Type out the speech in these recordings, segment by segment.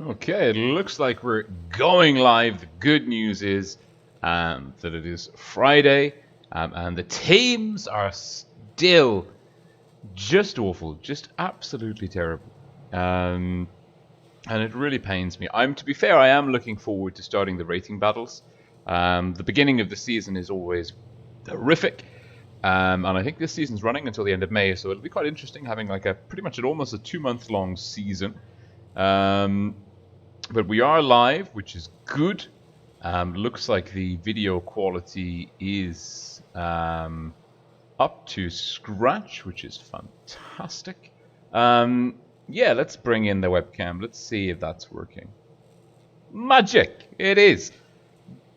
Okay, it looks like we're going live. The good news is that it is Friday, and the teams are still just awful, just absolutely terrible. And it really pains me. To be fair, I am looking forward to starting the rating battles. The beginning of the season is always horrific. And I think this season's running until the end of May, so it'll be quite interesting having like pretty much almost a 2-month long season. But we are live, which is good. Looks like the video quality is up to scratch, which is fantastic. Yeah, let's bring in the webcam. Let's see if that's working. Magic! It is!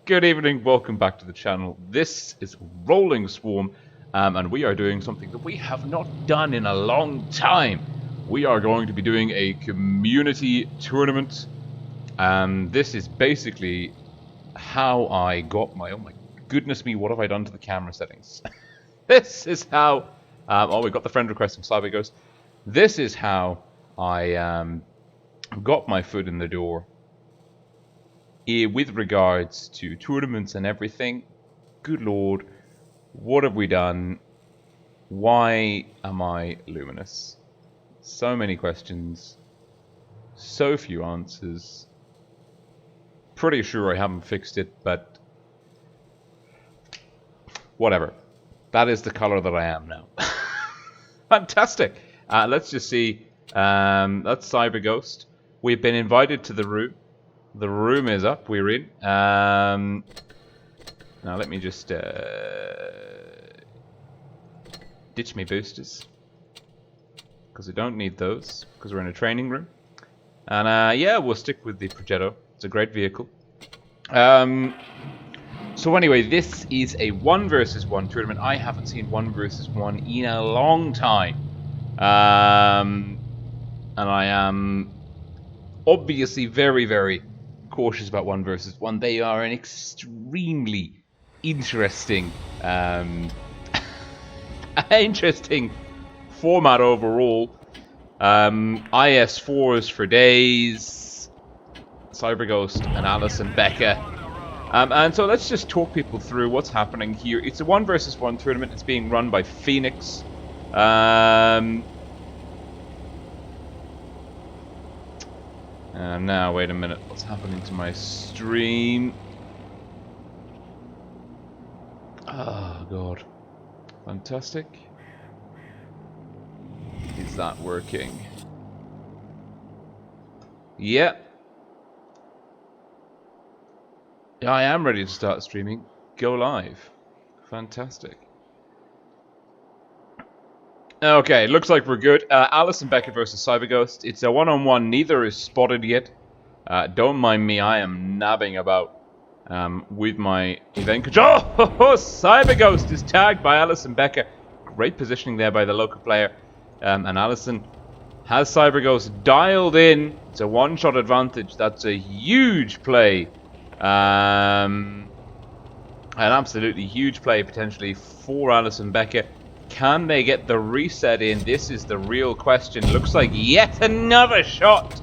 Good evening, welcome back to the channel. This is Rolling Swarm, and we are doing something that we have not done in a long time. We are going to be doing a community tournament. This is basically how I got my... Oh my goodness me, what have I done to the camera settings? This is how... oh, we got the friend request from Cyberghost. This is how I got my foot in the door with regards to tournaments and everything. Good lord, what have we done? Why am I luminous? So many questions, so few answers. Pretty sure I haven't fixed it, but whatever. That is the color that I am now. Fantastic. Let's just see. That's Cyberghost. We've been invited to the room. The room is up. We're in. Now let me just ditch me boosters, because we don't need those, because we're in a training room. And yeah, we'll stick with the Progetto. It's a great vehicle. So anyway, this is a 1 versus 1 tournament. I haven't seen 1 versus 1 in a long time. And I am obviously very, very cautious about 1 versus 1. They are an extremely interesting, interesting format overall. IS4s for days, Cyberghost and Alison Becker. And so let's just talk people through what's happening here. It's a 1 versus 1 tournament. It's being run by FEN1X. Now, wait a minute. What's happening to my stream? Oh, God. Fantastic. Is that working? Yeah. Yeah, I am ready to start streaming. Go live. Fantastic. Okay, looks like we're good. Alison Becker versus Cyberghost. It's a 1-on-1. Neither is spotted yet. Don't mind me. I am nabbing about with my event control. Oh, Cyberghost is tagged by Alison Becker. Great positioning there by the local player. And Alison has Cyberghost dialed in. It's a one-shot advantage. That's a huge play. An absolutely huge play potentially for Alison Becker. Can they get the reset in? This is the real question. Looks like yet another shot.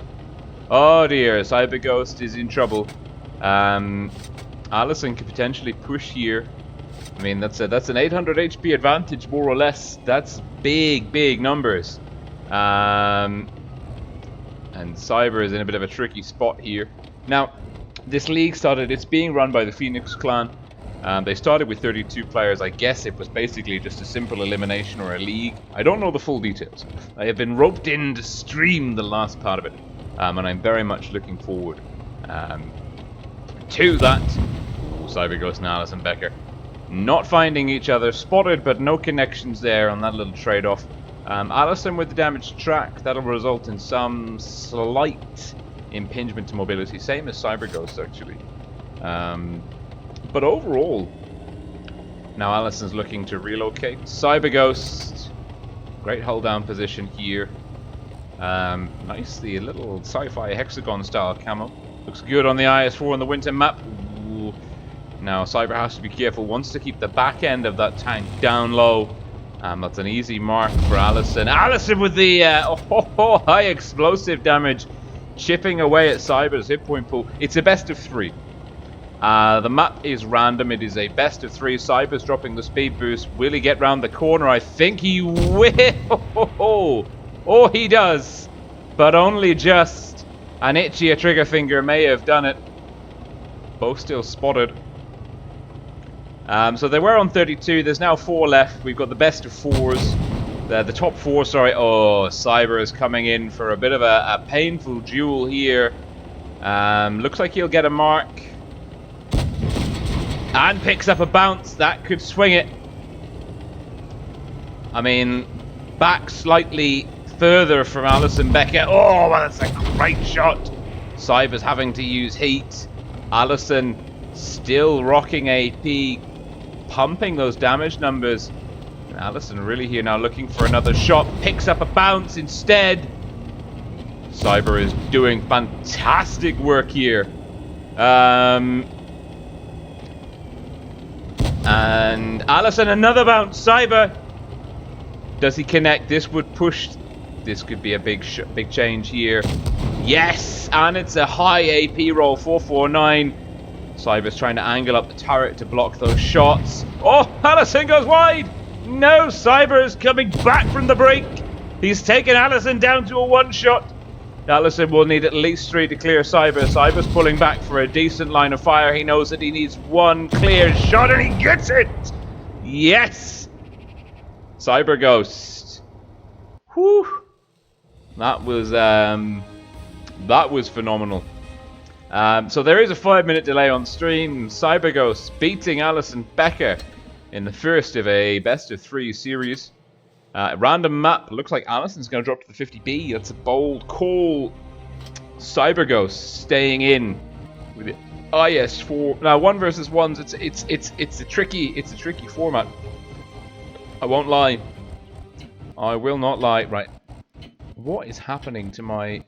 Oh dear, Cyberghost is in trouble. Alison could potentially push here. I mean, that's an 800 HP advantage, more or less. That's big numbers. And Cyber is in a bit of a tricky spot here. Now, this league started, it's being run by the FEN1X clan. They started with 32 players. I guess it was basically just a simple elimination or a league. I don't know the full details. I have been roped in to stream the last part of it. And I'm very much looking forward to that. Cyberghost and Alison Becker not finding each other. Spotted, but no connections there on that little trade-off. Alison with the damaged track. That'll result in some slight impingement to mobility. Same as Cyberghost, actually. But overall, now Alison's looking to relocate. Cyberghost, great hold down position here. Nicely, a little sci-fi hexagon style camo. Looks good on the IS4 on the winter map. Ooh. Now Cyber has to be careful. Wants to keep the back end of that tank down low. That's an easy mark for Alison. Alison with the high explosive damage chipping away at Cyber's hit point pool. It's a best of 3. The map is random. It is a best of 3. Cyber's dropping the speed boost. Will he get round the corner? I think he will. Oh, he does. But only just. An itchier trigger finger may have done it. Both still spotted. So they were on 32. There's now 4 left. We've got the best of 4s. The top 4, sorry. Oh, Cyber is coming in for a bit of a painful duel here. Looks like he'll get a mark. And picks up a bounce. That could swing it. I mean, back slightly further from Alison Becker. Oh, well, that's a great shot. Cyber's having to use heat. Alison still rocking AP, pumping those damage numbers. And Alison really here now looking for another shot. Picks up a bounce instead. Cyber is doing fantastic work here. And Alison, another bounce. Cyber. Does he connect? This would push. This could be a big change here. Yes, and it's a high AP roll, 449. Cyber's trying to angle up the turret to block those shots. Oh, Alison goes wide. No, Cyber is coming back from the break. He's taken Alison down to a 1-shot. Alison will need at least 3 to clear Cyber. Cyber's pulling back for a decent line of fire. He knows that he needs 1 clear shot, and he gets it! Yes! Cyber Ghost. Whew. That was phenomenal. So there is a 5-minute delay on stream. Cyber Ghost beating Alison Becker in the first of a best of 3 series. Random map. Looks like Alison's going to drop to the 50B. That's a bold call. Cyber Ghost staying in with it. IS4. Now 1 versus 1s. It's a tricky format. I won't lie. I will not lie. Right. What is happening to my?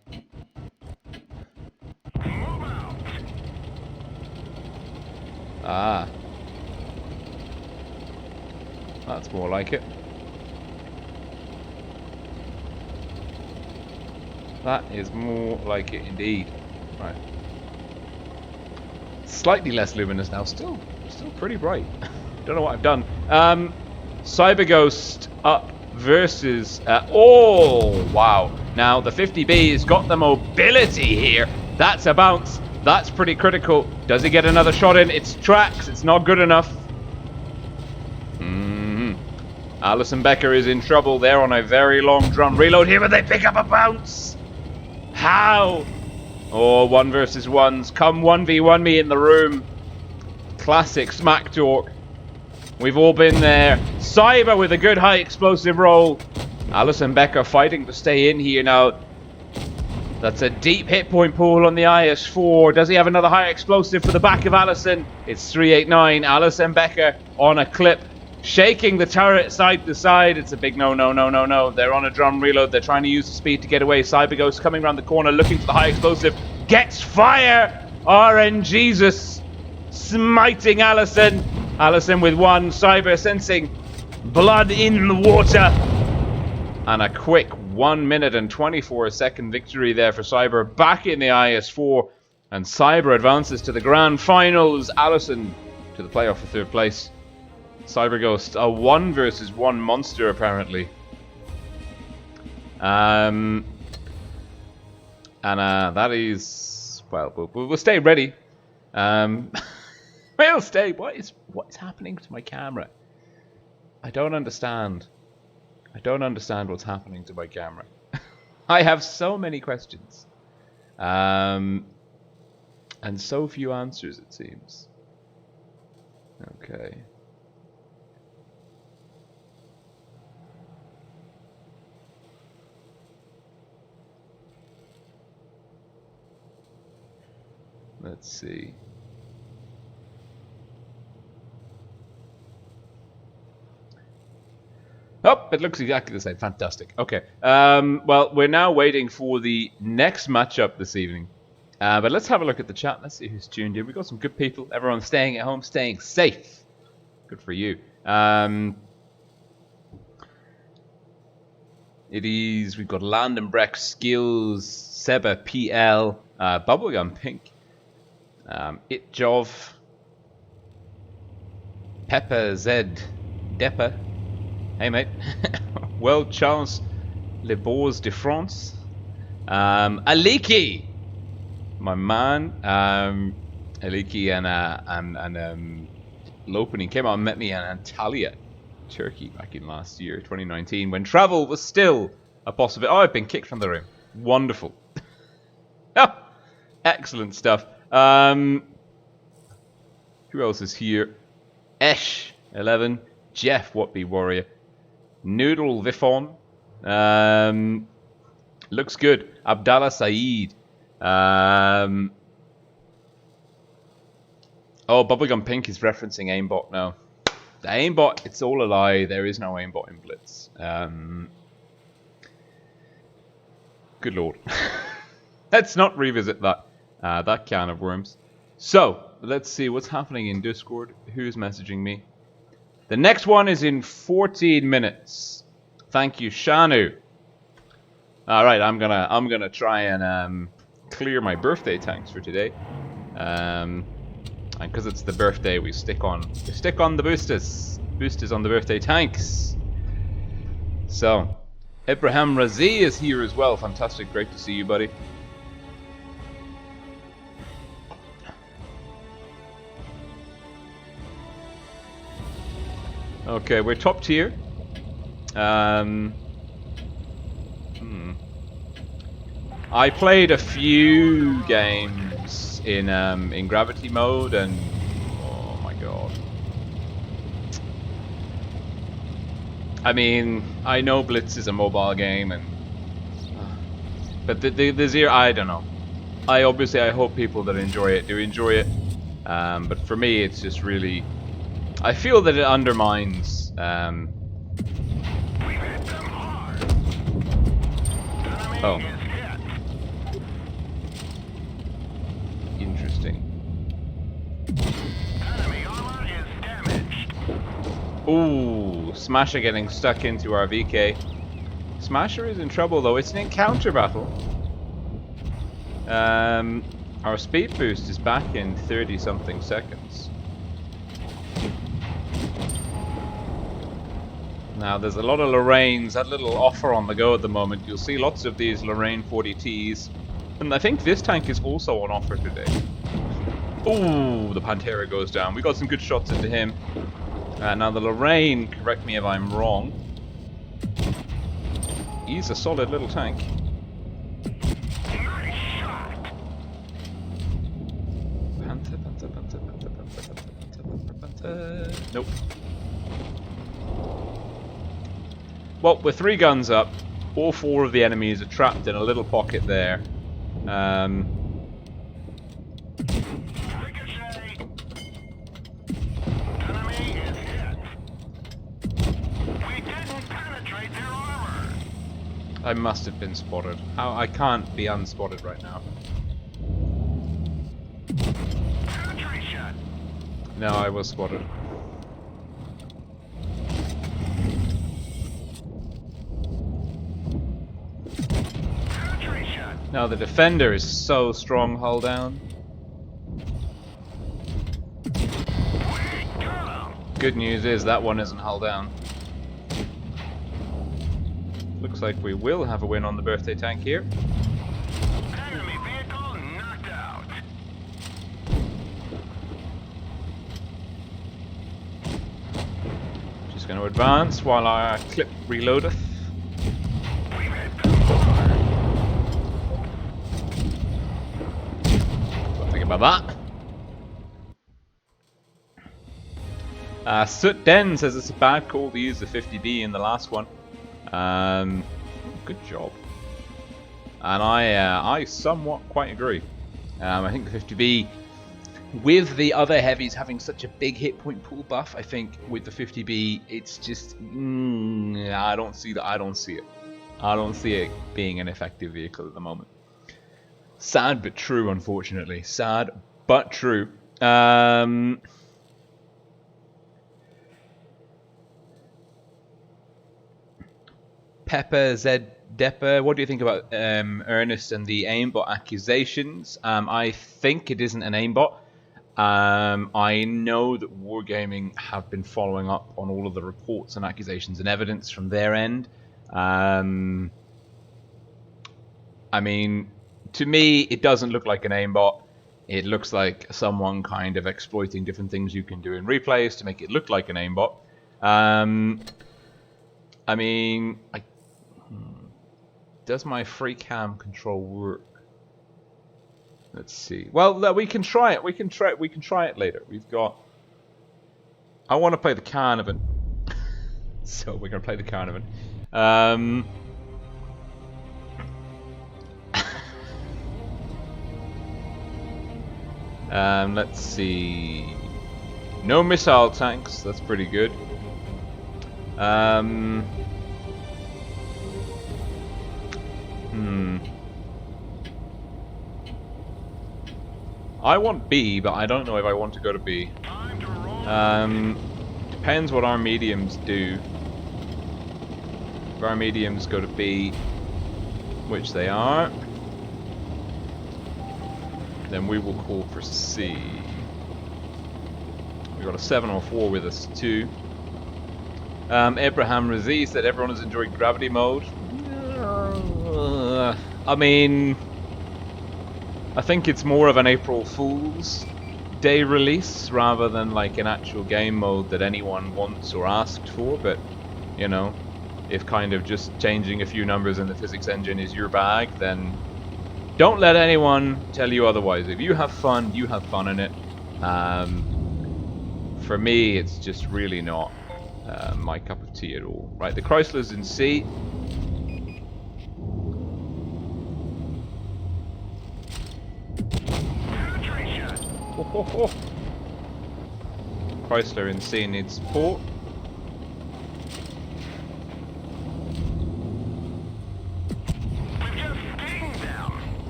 Ah. That's more like it. That is more like it indeed. Right. Slightly less luminous now. Still pretty bright. Don't know what I've done. Cyber Ghost up versus... oh, wow. Now, the 50B has got the mobility here. That's a bounce. That's pretty critical. Does he get another shot in? It's tracks. It's not good enough. Alison Becker is in trouble. They're on a very long drum reload here, but they pick up a bounce. How? Oh, 1 versus 1s. Come 1v1 me in the room. Classic smack talk. We've all been there. Cyber with a good high explosive roll. Alison Becker fighting to stay in here now. That's a deep hit point pool on the IS4. Does he have another high explosive for the back of Alison? It's 389. Alison Becker on a clip. Shaking the turret side to side. It's a big no. They're on a drum reload. They're trying to use the speed to get away. Cyber Ghost coming around the corner looking for the high explosive. Gets fire! RNGesus smiting Alison. Alison with 1. Cyber sensing blood in the water. And a quick 1 minute and 24-second victory there for Cyber. Back in the IS4. And Cyber advances to the grand finals. Alison to the playoff for 3rd place. Cyber Ghost, a 1 versus 1 monster apparently. And that is, well, we'll stay ready. We'll stay. What is happening to my camera? I don't understand. I don't understand what's happening to my camera. I have so many questions, and so few answers. It seems. Okay. Let's see. Oh, it looks exactly the same. Fantastic. Okay. Well, we're now waiting for the next matchup this evening. But let's have a look at the chat. Let's see who's tuned in. We've got some good people. Everyone's staying at home, staying safe. Good for you. It is, we've got Landenbreck, Skills, Seba, PL, Bubblegum Pink, Itjov, Peppa Z, Deppa, hey mate, World Charles, Le Beaux de France, Aliki, my man, Aliki and Lopening came out and met me in Antalya, Turkey back in last year, 2019, when travel was still a possibility. Oh, I've been kicked from the room. Wonderful. Oh, excellent stuff. Who else is here? Esh, 11. Jeff, What Be Warrior. Noodle Vifon. Looks good. Abdallah Saeed. Oh, Bubblegum Pink is referencing aimbot now. The aimbot, it's all a lie. There is no aimbot in Blitz. Good lord. Let's not revisit that can of worms. So, let's see what's happening in Discord. Who's messaging me? The next one is in 14 minutes. Thank you, Shanu. Alright, I'm gonna try and clear my birthday tanks for today. And because it's the birthday, we stick on the boosters. Boosters on the birthday tanks. So, Ibrahim Razi is here as well. Fantastic, great to see you, buddy. Okay, we're top tier. I played a few games in gravity mode, and oh my god. I mean, I know Blitz is a mobile game, and but the zero, I don't know. I hope people that enjoy it do enjoy it. But for me, it's just really, I feel that it undermines. Oh. Interesting. Ooh, Smasher getting stuck into our VK. Smasher is in trouble though. It's an encounter battle. Our speed boost is back in 30-something seconds. Now there's a lot of Lorraines, that little offer on the go at the moment. You'll see lots of these Lorraine 40Ts. And I think this tank is also on offer today. Ooh, the Pantera goes down. We got some good shots into him. Now the Lorraine, correct me if I'm wrong. He's a solid little tank. Panther. Nope. Well, with 3 guns up, all 4 of the enemies are trapped in a little pocket there. I must have been spotted. How? I can't be unspotted right now. No, I was spotted. Now the defender is so strong, hull down. Good news is that one isn't hull down. Looks like we will have a win on the birthday tank here. Enemy vehicle knocked out. Just going to advance while our clip reloadeth. What think about that? Soot Den says it's a bad call to use the 50B in the last one. Good job. And I somewhat quite agree. I think the 50B, with the other heavies having such a big hit point pool buff, I think with the 50B, it's just I don't see that. I don't see it. I don't see it being an effective vehicle at the moment. Sad but true, unfortunately. Sad but true. Pepper Z Depper, what do you think about Ernest and the aimbot accusations? I think it isn't an aimbot. I know that Wargaming have been following up on all of the reports and accusations and evidence from their end. I mean, to me, it doesn't look like an aimbot. It looks like someone kind of exploiting different things you can do in replays to make it look like an aimbot. I mean, does my free cam control work? Let's see. Well, we can try it. We can try it later. We've got. I want to play the Carnivan, so we're gonna play the Carnivan. Let's see. No missile tanks. That's pretty good. I want B, but I don't know if I want to go to B. Depends what our mediums do. If our mediums go to B, which they are, then we will call for C. We've got a 704 with us too. Abraham Razi said everyone is enjoying gravity mode. I mean, I think it's more of an April Fool's Day release rather than like an actual game mode that anyone wants or asked for, but you know, if kind of just changing a few numbers in the physics engine is your bag, then don't let anyone tell you otherwise. If you have fun, you have fun in it. For me, it's just really not my cup of tea at all. Right, the Chrysler's in C. Chrysler in C needs support.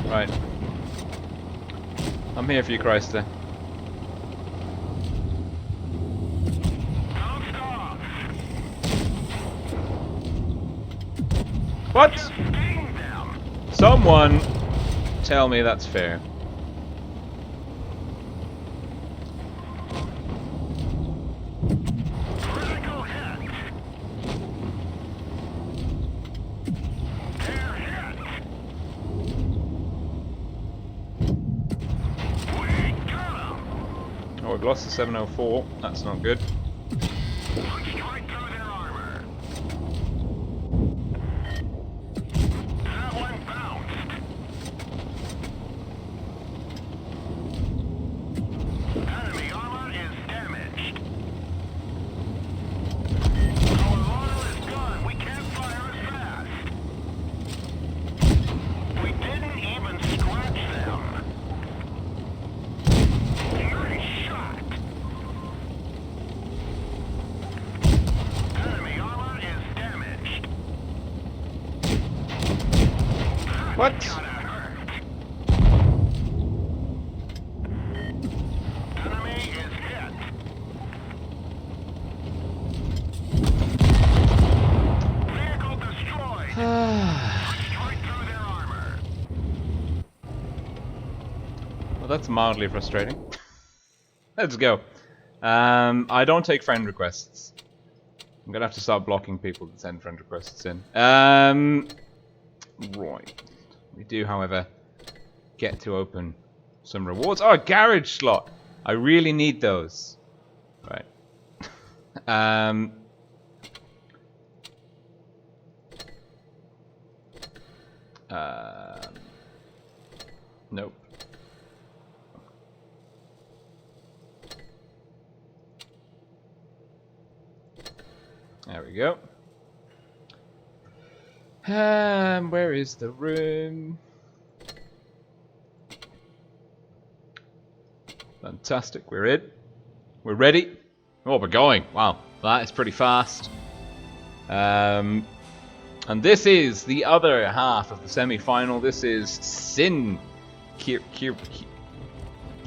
Right. I'm here for you, Chrysler. What? Someone tell me that's fair. Oh, we've lost the 704. That's not good. What? Enemy is hit. Vehicle destroyed. Destroyed through their armor. Well, that's mildly frustrating. Let's go. I don't take friend requests. I'm gonna have to start blocking people that send friend requests in. Right. We do, however, get to open some rewards. Oh, a garage slot! I really need those. Right. Nope. There we go. Where is the room? Fantastic, we're in. We're ready. Oh, we're going. Wow, that is pretty fast. And this is the other half of the semi-final. This is Sin Kirowanik.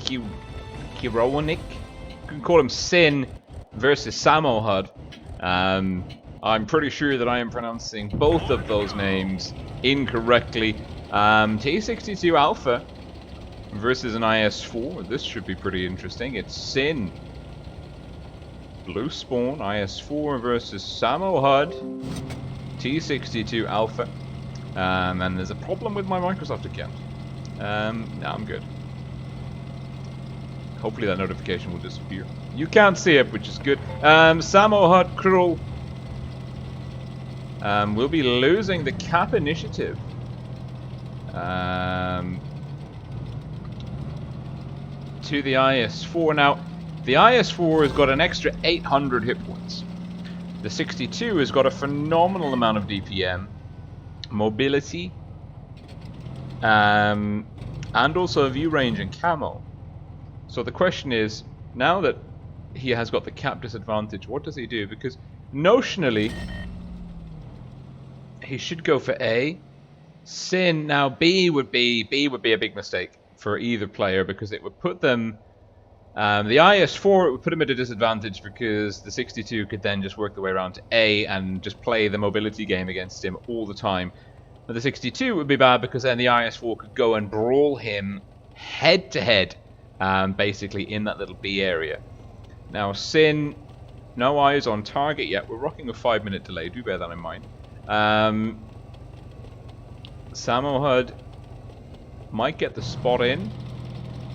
You can call him Sin versus Samohud. I'm pretty sure that I am pronouncing both of those names incorrectly. T62 Alpha versus an IS4. This should be pretty interesting. It's Sin. Blue Spawn, IS4 versus Samohud. T62 Alpha. And there's a problem with my Microsoft account. No, I'm good. Hopefully that notification will disappear. You can't see it, which is good. Samohud Krull will be losing the cap initiative. To the IS4. Now, the IS4 has got an extra 800 hit points. The 62 has got a phenomenal amount of DPM, mobility, and also view range and camo. So the question is, now that he has got the cap disadvantage, what does he do? Because notionally, he should go for A. Sin, now B would be a big mistake for either player because it would put them, the IS4, it would put him at a disadvantage because the 62 could then just work the way around to A and just play the mobility game against him all the time. But the 62 would be bad because then the IS4 could go and brawl him head to head, basically in that little B area. Now Sin, no eyes on target yet. We're rocking a 5-minute delay, do bear that in mind. Samohud might get the spot in.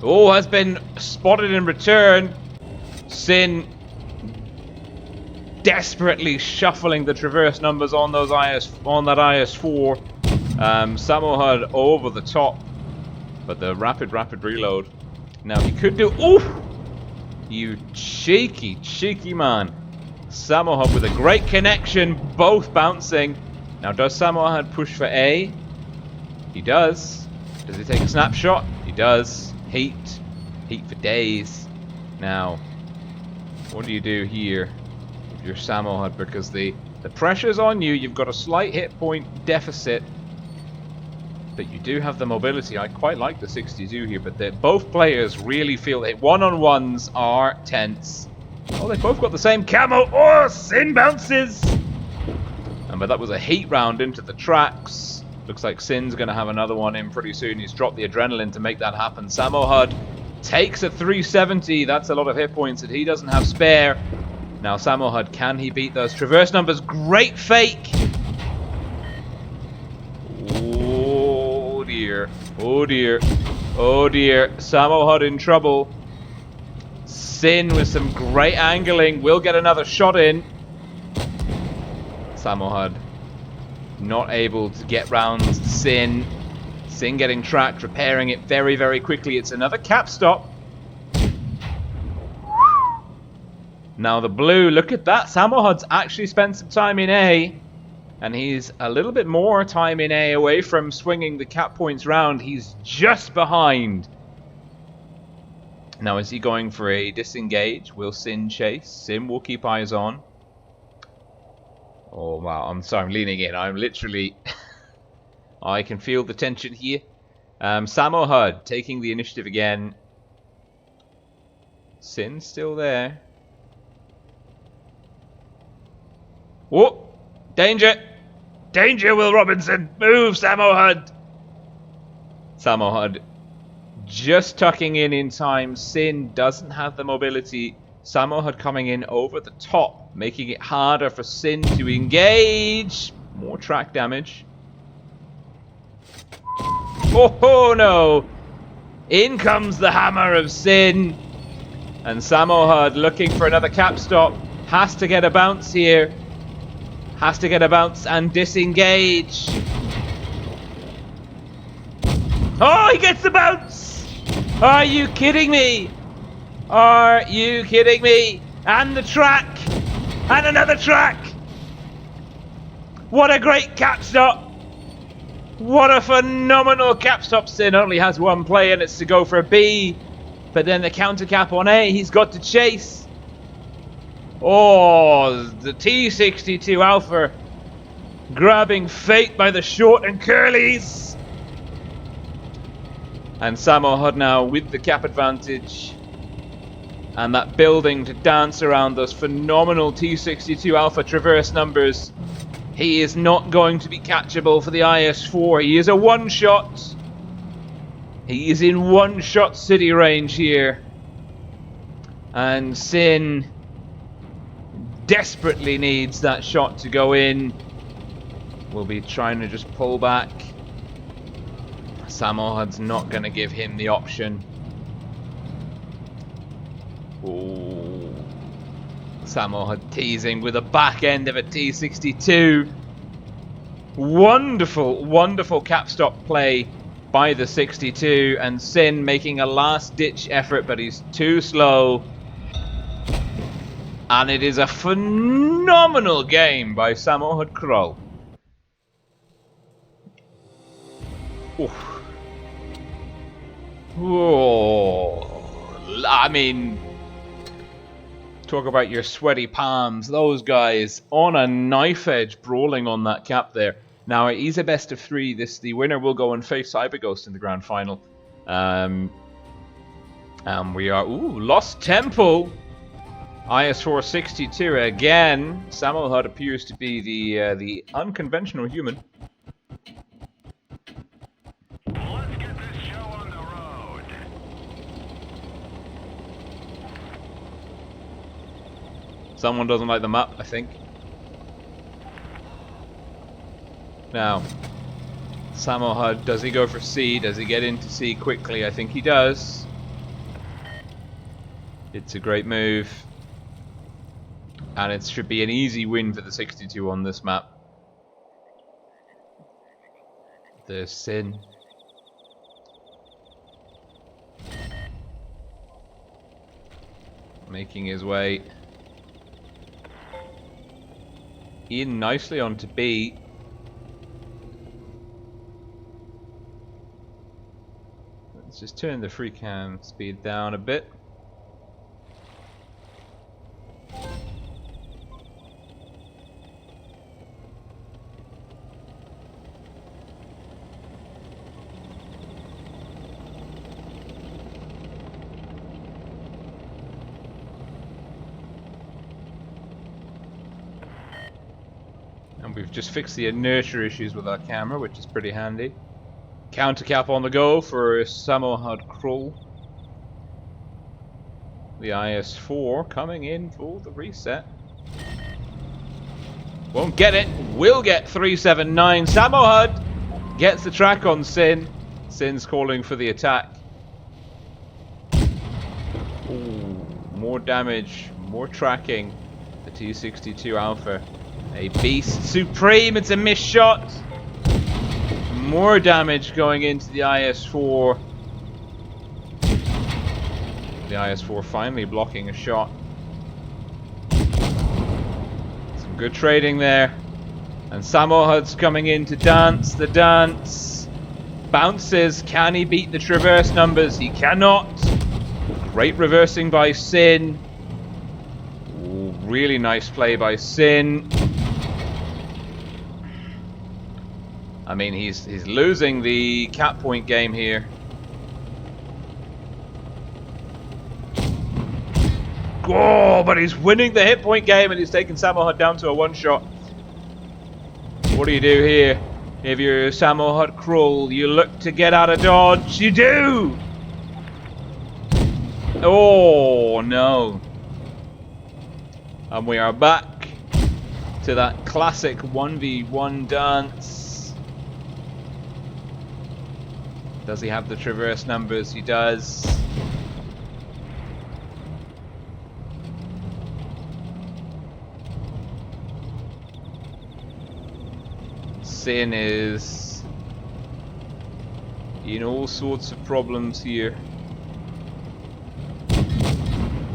Oh, has been spotted in return. Sin desperately shuffling the traverse numbers on those that IS4. Samohud over the top, but the rapid reload. Now he could do. Oh, you cheeky man! Samohud with a great connection, both bouncing. Now does Samohud push for A? He does. Does he take a snapshot? He does. Heat for days. Now, what do you do here if you're Samohud? Because the pressure's on you. You've got a slight hit point deficit, but you do have the mobility. I quite like the 62 here, but both players really feel it. One-on-ones are tense. Oh, they both got the same camo. Oh, Sin bounces. But that was a heat round into the tracks. Looks like Sin's going to have another one in pretty soon. He's dropped the adrenaline to make that happen. Samohud takes a 370. That's a lot of hit points that he doesn't have spare. Now Samohud, can he beat those traverse numbers? Great fake. Oh dear. Oh dear. Oh dear. Samohud in trouble. Sin with some great angling will get another shot in. Samohud not able to get round Sin. Sin getting tracked, repairing it very quickly. It's another cap stop. Now the blue, look at that. Samohud's actually spent some time in A, and he's a little bit more time in A away from swinging the cap points round. He's just behind. Now is he going for a disengage? Will Sin chase? Sin will keep eyes on. Oh wow, I'm sorry, I'm leaning in. I'm literally... I can feel the tension here. Samohud taking the initiative again. Sin still there. Whoa! Danger! Danger, Will Robinson! Move, Samohud! Samohud just tucking in time. Sin doesn't have the mobility. Samohud coming in over the top, making it harder for Sin to engage. More track damage. Oh no! In comes the hammer of Sin. And Samohud looking for another cap stop. Has to get a bounce here. Has to get a bounce and disengage. Oh, he gets the bounce! Are you kidding me? Are you kidding me? And the track! And another track! What a great cap stop! What a phenomenal cap stop. Sin only has one play and it's to go for a B. But then the counter cap on A, he's got to chase. Oh, the T62 Alpha grabbing fate by the short and curlies. And Samo Hud now with the cap advantage. And that building to dance around those phenomenal T62 Alpha Traverse numbers. He is not going to be catchable for the IS-4. He is a one-shot. He is in one-shot city range here. And Sin desperately needs that shot to go in. We'll be trying to just pull back. Samo Hud's not going to give him the option. Ooh. Samo Hud teasing with the back end of a T62. Wonderful, wonderful cap-stop play by the 62. And Sin making a last-ditch effort, but he's too slow. And it is a phenomenal game by Samo Hud Kroll. Oh, I mean, talk about your sweaty palms. Those guys on a knife edge brawling on that cap there. Now, it is a best of 3. The winner will go and face Cyberghost in the grand final. And we are... Ooh, lost tempo. IS-4 62 again. Samo Hud appears to be the unconventional human. Let's get this show on the road. Someone doesn't like the map, I think. Now, Samo Hud, does he go for C? Does he get into C quickly? I think he does. It's a great move. And it should be an easy win for the 62 on this map. There's Sin. Making his way in nicely onto B. Let's just turn the free cam speed down a bit. And we've just fixed the inertia issues with our camera, which is pretty handy. Counter cap on the go for Samo Hud Kroll. The IS-4 coming in for the reset. Won't get it. Will get 379. Samo Hud gets the track on Sin. Sin's calling for the attack. Ooh, more damage, more tracking. The T62 Alpha. A beast supreme. It's a missed shot. More damage going into the IS-4. The IS-4 finally blocking a shot. Some good trading there. And Samo Hud's coming in to dance the dance. Bounces. Can he beat the traverse numbers? He cannot. Great reversing by Sin. Ooh, really nice play by Sin. I mean, he's losing the cap point game here. Oh, but he's winning the hit point game and he's taking Samo Hud down to a one-shot. What do you do here? If you're Samo Hud Kroll, you look to get out of dodge. You do! Oh, no. And we are back to that classic 1v1 dance. Does he have the traverse numbers? He does. Sin is in all sorts of problems here.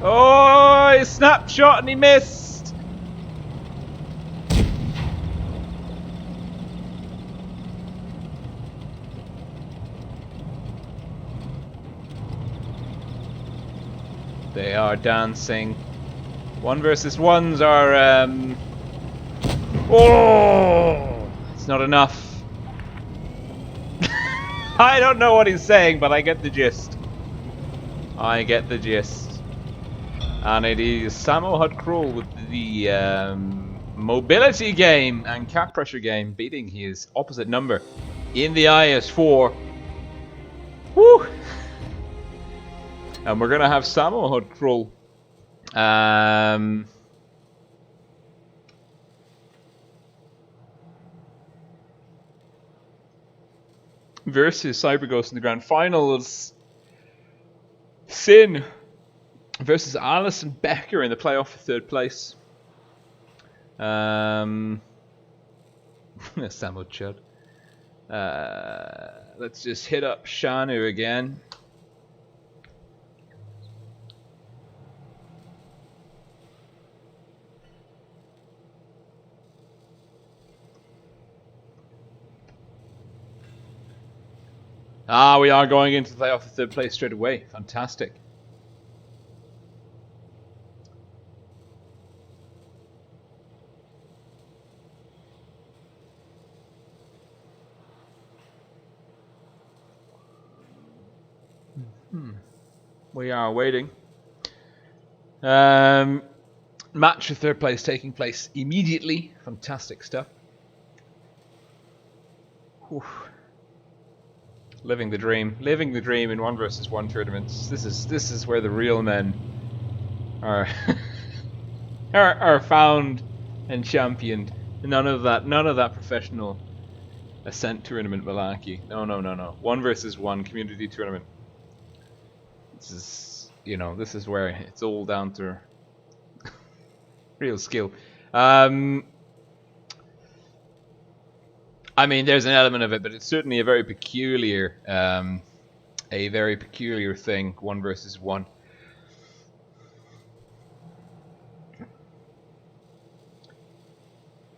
Oh, he snapshot and he missed. They are dancing. 1 versus 1s are oh! It's not enough. I don't know what he's saying, but I get the gist. I get the gist. And it is Samo Hud Cruel with the mobility game and cap pressure game, beating his opposite number in the IS4. Woo! And we're going to have Samo Hud Cruel versus CyberGhost in the grand finals. Sin versus Alison Becker in the playoff for third place. Samo Chud. Let's just hit up Shanu again. We are going into the playoff for third place straight away. Fantastic. We are waiting. Match for third place taking place immediately. Fantastic stuff. Whew. Living the dream in 1 versus 1 tournaments. This is where the real men are are found and championed. None of that professional Ascent tournament malarkey. No. 1 versus 1 community tournament. This is where it's all down to real skill. I mean, there's an element of it, but it's certainly a very peculiar thing. 1 versus 1.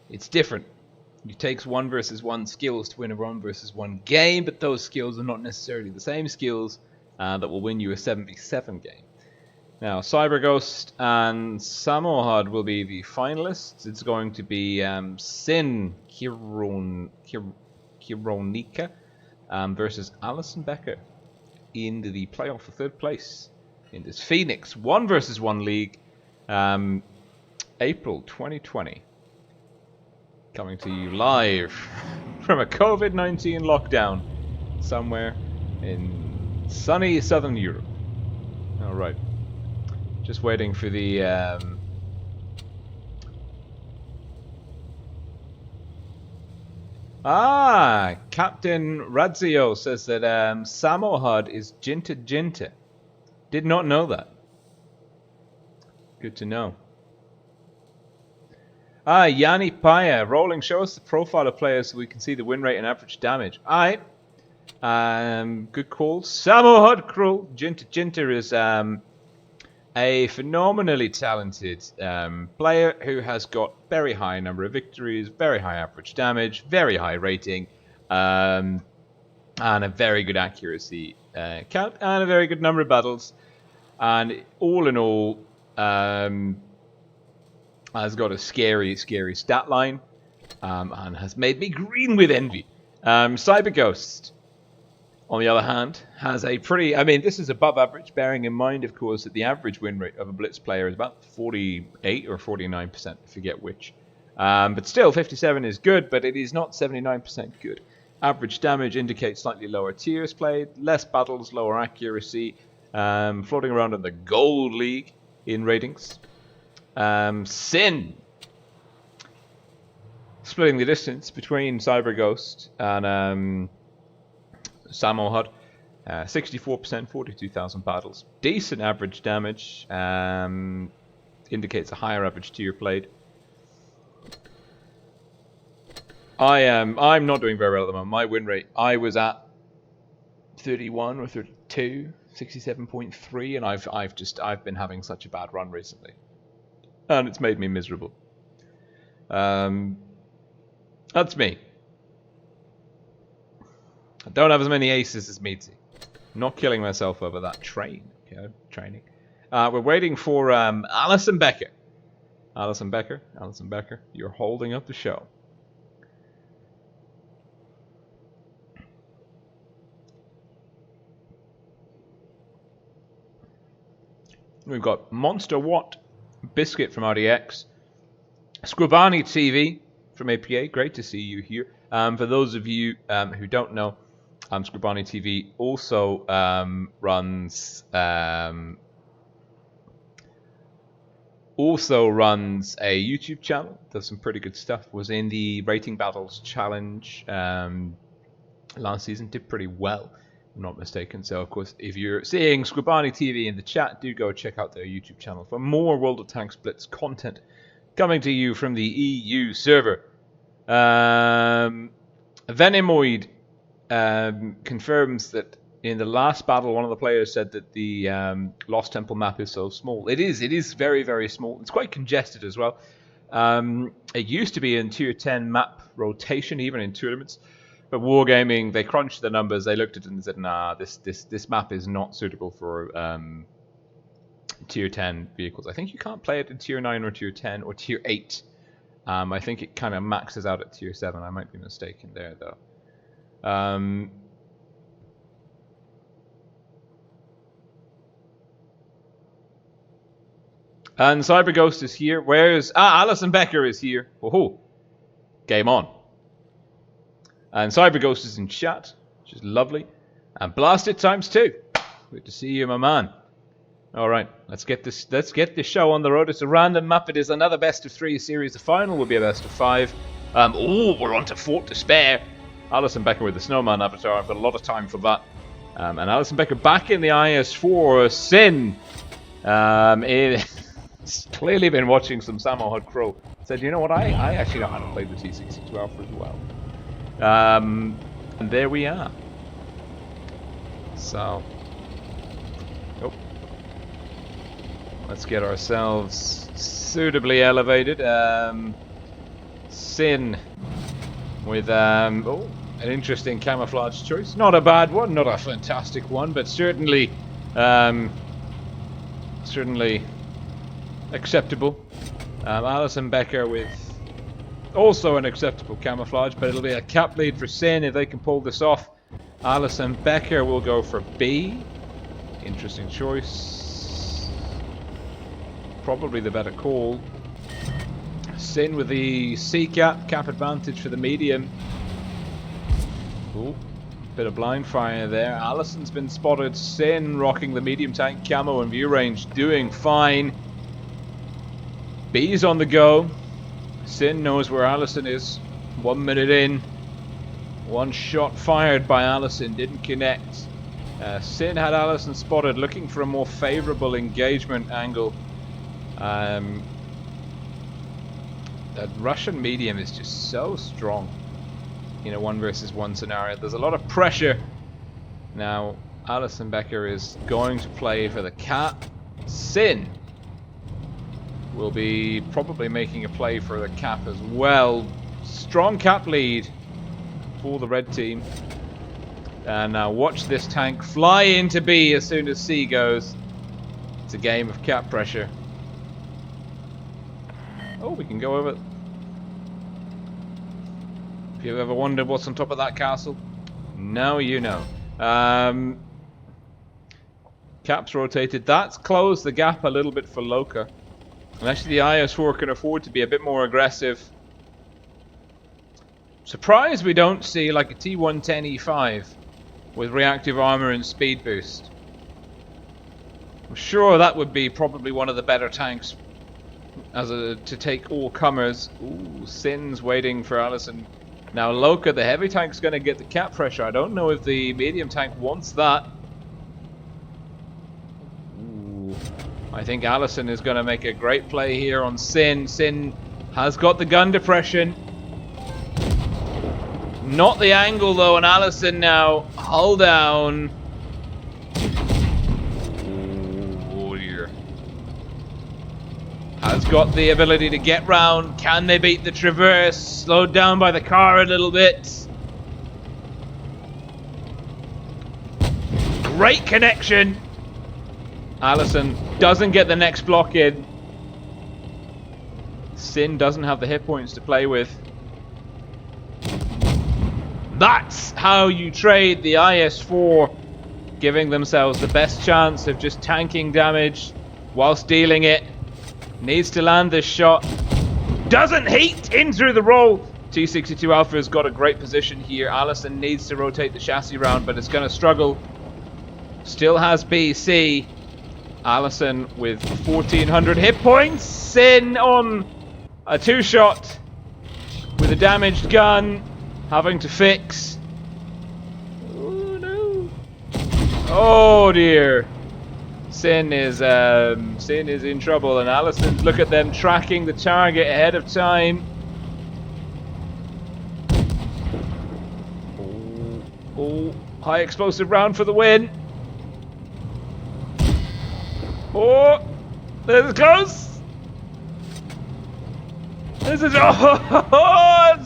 It's different. It takes 1 versus 1 skills to win a 1 versus 1 game, but those skills are not necessarily the same skills that will win you a 7v7 game. Now, CyberGhost and Samohad will be the finalists. It's going to be Sin Kironika versus Alison Becker in the playoff for third place in this FEN1X 1 versus 1 league, April 2020. Coming to you live from a COVID-19 lockdown somewhere in sunny southern Europe. Alright. Just waiting for the Captain Radzio says that Samohad is Jinta Jinta. Did not know that. Good to know. Yanni Paya, rolling. Show us the profile of players so we can see the win rate and average damage. Alright. Good call. Samohad Cruel. Jinta Jinta is a phenomenally talented player who has got very high number of victories, very high average damage, very high rating, and a very good accuracy count, and a very good number of battles. And all in all, has got a scary, scary stat line, and has made me green with envy. CyberGhost, on the other hand, has a pretty... I mean, this is above average, bearing in mind, of course, that the average win rate of a Blitz player is about 48 or 49%, I forget which. But still, 57 is good, but it is not 79% good. Average damage indicates slightly lower tiers played, less battles, lower accuracy, floating around in the Gold League in ratings. Sin, splitting the distance between CyberGhost and Samohad, 64%, 42,000 battles. Decent average damage, indicates a higher average tier played. I'm not doing very well at the moment. My win rate, I was at 31 or 32, 67.3, and I've been having such a bad run recently, and it's made me miserable. That's me. I don't have as many aces as Meadsy. Not killing myself over that training. We're waiting for Alison Becker. Alison Becker, you're holding up the show. We've got Monster Watt, Biscuit from RDX, Scribani TV from APA. Great to see you here. For those of you who don't know, Scribani TV also runs a YouTube channel. Does some pretty good stuff. Was in the Rating Battles Challenge last season. Did pretty well, if I'm not mistaken. So, of course, if you're seeing Scribani TV in the chat, do go check out their YouTube channel for more World of Tanks Blitz content coming to you from the EU server. Venimoid confirms that in the last battle, one of the players said that the Lost Temple map is so small. It is very, very small. It's quite congested as well. It used to be in tier 10 map rotation, even in tournaments. But Wargaming, they crunched the numbers, they looked at it and said, nah, this map is not suitable for tier 10 vehicles. I think you can't play it in tier 9 or tier 10 or tier 8. I think it kind of maxes out at tier 7. I might be mistaken there, though. And CyberGhost is here. Where's... Alison Becker is here. Oh, game on. And CyberGhost is in chat, which is lovely. And Blasted ×2. Good to see you, my man. All right, let's get this show on the road. It's a random map. It is another best of 3 series. The final will be a best of 5. We're on to Fort Despair. Alison Becker with the Snowman avatar. I've got a lot of time for that. And Alison Becker back in the IS4. Sin. It's clearly been watching some Samo Hud Crow. Said, you know what? I actually know how to play the T62 Alpha as well. And there we are. So, let's get ourselves suitably elevated. Sin with an interesting camouflage choice. Not a bad one, not a fantastic one, but certainly acceptable. Alison Becker with also an acceptable camouflage, but it'll be a cap lead for Sin if they can pull this off. Alison Becker will go for B. Interesting choice. Probably the better call. Sin with the C cap advantage for the medium. Ooh, bit of blind fire there. Alison's been spotted. Sin rocking the medium tank camo and view range, doing fine. B's on the go. Sin knows where Alison is. 1 minute in. One shot fired by Alison, didn't connect. Sin had Alison spotted, looking for a more favorable engagement angle. That Russian medium is just so strong in a 1 versus 1 scenario. There's a lot of pressure. Now, Alison Becker is going to play for the cap. Sin will be probably making a play for the cap as well. Strong cap lead for the red team. And now watch this tank fly into B as soon as C goes. It's a game of cap pressure. Oh, we can go over. If you've ever wondered what's on top of that castle, now you know. Cap's rotated. That's closed the gap a little bit for Loka. And actually the IS4 can afford to be a bit more aggressive. Surprised we don't see like a T110E5 with reactive armor and speed boost. I'm sure that would be probably one of the better tanks to take all comers. Ooh, Sin's waiting for Alison. Now Loka, the heavy tank's going to get the cap pressure. I don't know if the medium tank wants that. Ooh, I think Alison is going to make a great play here on Sin. Sin has got the gun depression. Not the angle though, and Alison now hull down. Oh dear. Has got the ability to get round. Can they beat the traverse? Slowed down by the car a little bit. Great connection. Alison doesn't get the next block in. Sin doesn't have the hit points to play with. That's how you trade the IS-4, giving themselves the best chance of just tanking damage whilst dealing it. Needs to land this shot. Doesn't heat in through the roll. T62 Alpha has got a great position here. Allison needs to rotate the chassis round, but it's going to struggle. Still has BC. Allison with 1400 hit points. Sin on a 2-shot with a damaged gun. Having to fix. Oh no. Oh dear. Sin is in trouble, and Allison, look at them tracking the target ahead of time. Oh, high explosive round for the win. Oh, this is close. This is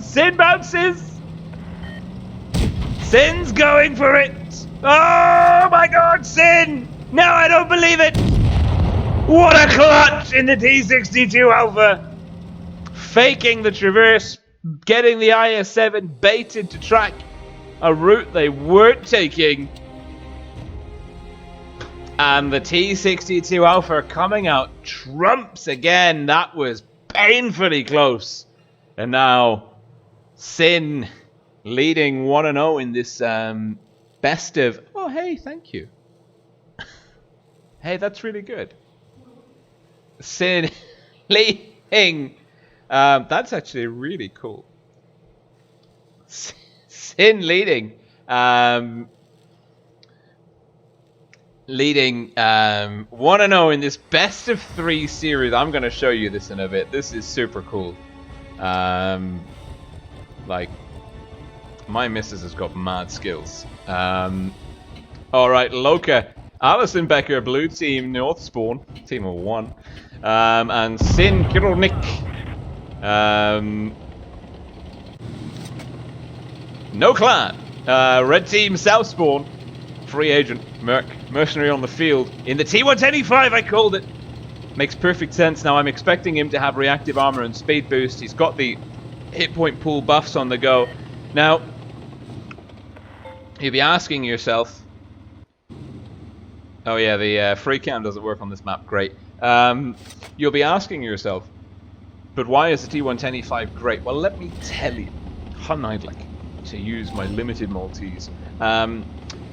Sin bounces. Sin's going for it. Oh my God, Sin! No, I don't believe it! What a clutch in the T62 Alpha! Faking the traverse, getting the IS-7 baited to track a route they weren't taking. And the T62 Alpha coming out trumps again. That was painfully close. And now Sin leading 1-0 in this best of... Oh, hey, thank you. Hey, that's really good. Sin leading. That's actually really cool. Sin leading. Leading 1-0 in this best of 3 series. I'm going to show you this in a bit. This is super cool. Like, my missus has got mad skills. Alright, Loka. Alison Becker, blue team, North Spawn, team of 1. And Sin Kironik. No clan. Red team, South Spawn. Free agent, Merc. Mercenary on the field. In the T125, I called it. Makes perfect sense. Now, I'm expecting him to have reactive armor and speed boost. He's got the hit point pool buffs on the go. Now, you'll be asking yourself... Oh yeah, the free cam doesn't work on this map. Great. You'll be asking yourself, but why is the T125 great? Well, let me tell you how I'd like to use my limited Maltese. The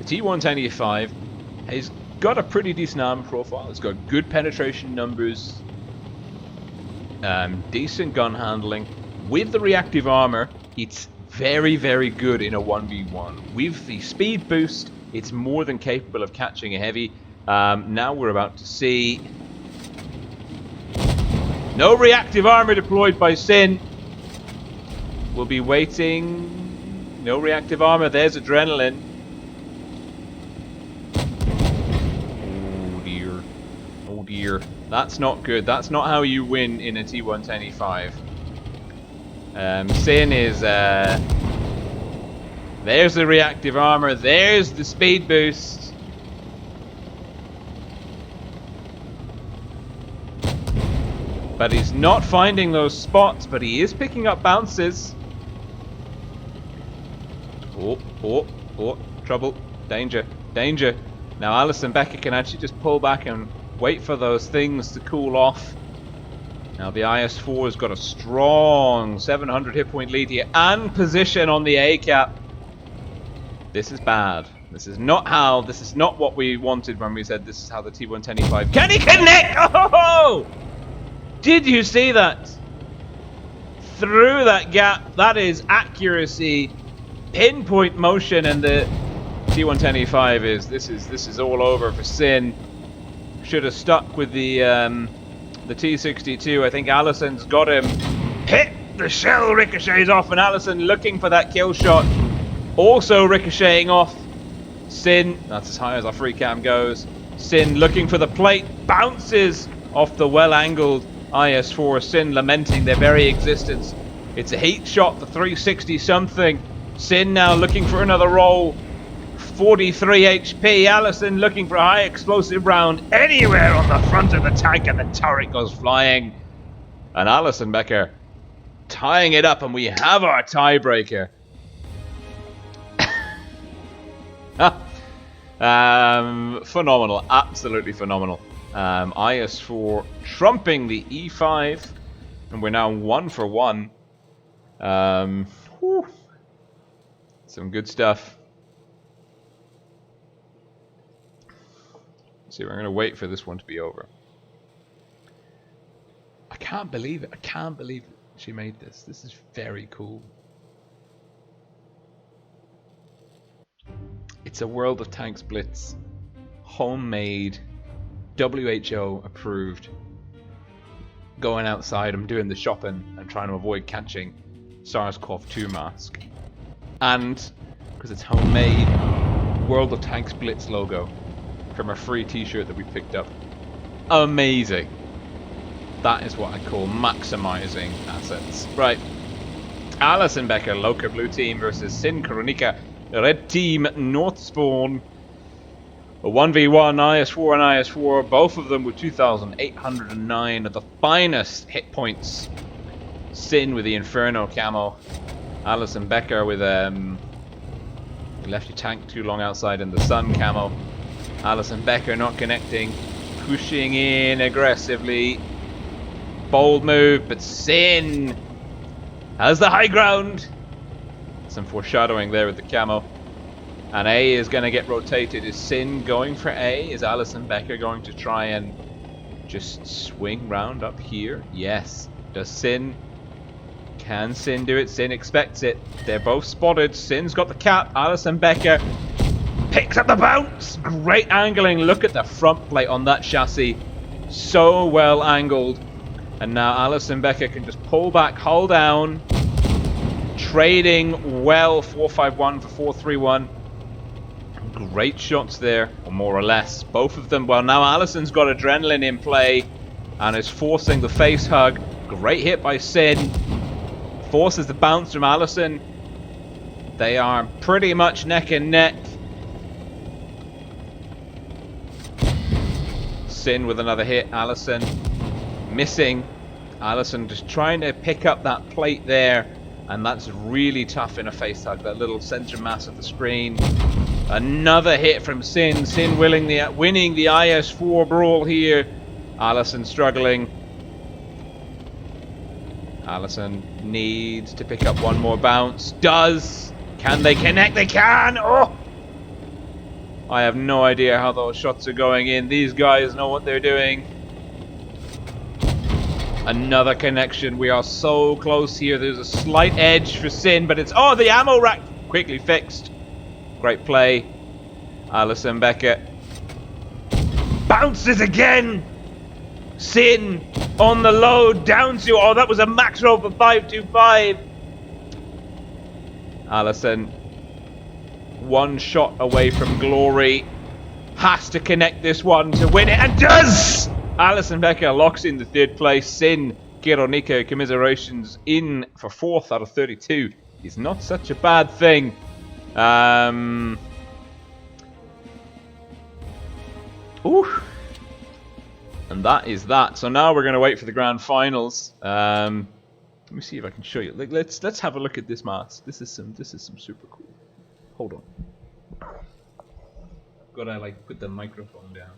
T125 has got a pretty decent armor profile. It's got good penetration numbers, decent gun handling. With the reactive armor, it's very, very good in a 1v1. With the speed boost, it's more than capable of catching a heavy. Now we're about to see... No reactive armor deployed by Sin. We'll be waiting. No reactive armor. There's adrenaline. Oh dear. Oh dear. That's not good. That's not how you win in a T125. Sin is... There's the reactive armor. There's the speed boost. But he's not finding those spots, but he is picking up bounces. Oh, oh, oh, trouble. Danger, danger. Now Alison Becker can actually just pull back and wait for those things to cool off. Now the IS-4 has got a strong 700 hit point lead here and position on the A-cap. This is bad. This is not what we wanted when we said this is how the T125... Can he connect? Oh! Did you see that? Through that gap. That is accuracy. Pinpoint motion, and the T125 is... This is all over for Sin. Should have stuck with the T62. I think Allison's got him. Hit! The shell ricochets off, and Allison looking for that kill shot. Also ricocheting off. Sin, that's as high as our free cam goes. Sin looking for the plate, bounces off the well-angled IS-4. Sin lamenting their very existence. It's a heat shot for 360 something. Sin now looking for another roll. 43 HP. Allison looking for a high explosive round anywhere on the front of the tank, and the turret goes flying. And Alison Becker tying it up, and we have our tiebreaker. Phenomenal, absolutely phenomenal. IS4 trumping the E5, and we're now 1 for 1. Whew. Some good stuff. See, we're going to wait for this one to be over. I can't believe it. I can't believe she made this. This is very cool. It's a World of Tanks Blitz. Homemade. WHO approved. Going outside, I'm doing the shopping and trying to avoid catching SARS-CoV-2 mask. And, because it's homemade, World of Tanks Blitz logo from a free t-shirt that we picked up. Amazing. That is what I call maximizing assets. Right. Alison Becker, Loka Blue Team versus Sin Kronika, Red Team, North Spawn. A 1v1, IS4 and IS4, both of them with 2,809 of the finest hit points. Sin with the Inferno camo. Alison Becker with you left your tank too long outside in the sun camo. Alison Becker not connecting, pushing in aggressively. Bold move, but Sin has the high ground. Some foreshadowing there with the camo. And A is going to get rotated. Is Sin going for A? Is Alison Becker going to try and just swing round up here? Yes. Does Sin? Can Sin do it? Sin expects it. They're both spotted. Sin's got the cap. Alison Becker picks up the bounce. Great angling. Look at the front plate on that chassis. So well angled. And now Alison Becker can just pull back, hold down. Trading well. 451 for 431. Great shots there, or more or less. Both of them. Well, now Alison's got adrenaline in play and is forcing the face hug. Great hit by Sin. Forces the bounce from Alison. They are pretty much neck and neck. Sin with another hit. Alison missing. Alison just trying to pick up that plate there. And that's really tough in a face hug. That little center mass of the screen. Another hit from Sin. Sin winning the IS4 brawl here. Alison struggling. Alison needs to pick up one more bounce. Does. Can they connect? They can! Oh! I have no idea how those shots are going in. These guys know what they're doing. Another connection. We are so close here. There's a slight edge for Sin, but it's... Oh, the ammo rack! Quickly fixed. Great play. Alison Becker bounces again. Sin on the load. Down to... Oh, that was a max roll for 525. Alison, one shot away from glory. Has to connect this one to win it, and does! Alison Becker locks in the third place. Sin Kronika, commiserations, in for 4th out of 32. Is not such a bad thing. Ooh. And that is that. So now we're going to wait for the grand finals. Let me see if I can show you. Let's have a look at this mask. This is some super cool. Hold on. Gotta like put the microphone down.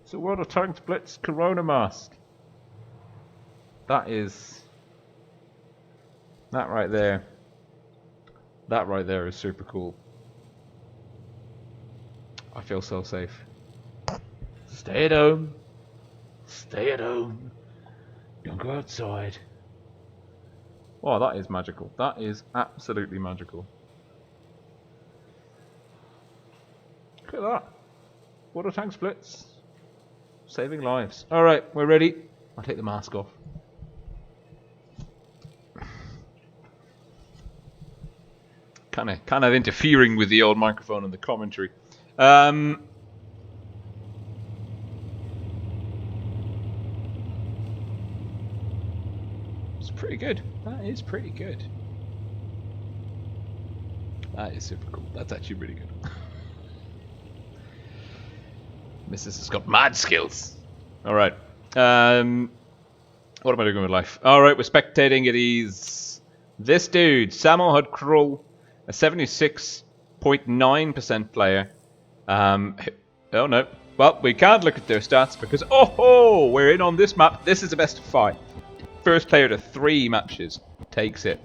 So World of Tanks Blitz Corona mask. That right there. That right there is super cool. I feel so safe. Stay at home. Stay at home. Don't go outside. Oh, that is magical. That is absolutely magical. Look at that. World of Tanks Blitz. Saving lives. Alright, we're ready. I'll take the mask off. Kind of interfering with the old microphone and the commentary. It's pretty good. That is pretty good. That is super cool. That's actually really good. Mrs. has got mad skills. Alright. What am I doing with life? Alright, we're spectating. It is this dude, Samo Hud Krull, a 76.9% player. Oh no. Well, we can't look at their stats because, oh, we're in on this map. This is a best of 5. First player to 3 matches takes it.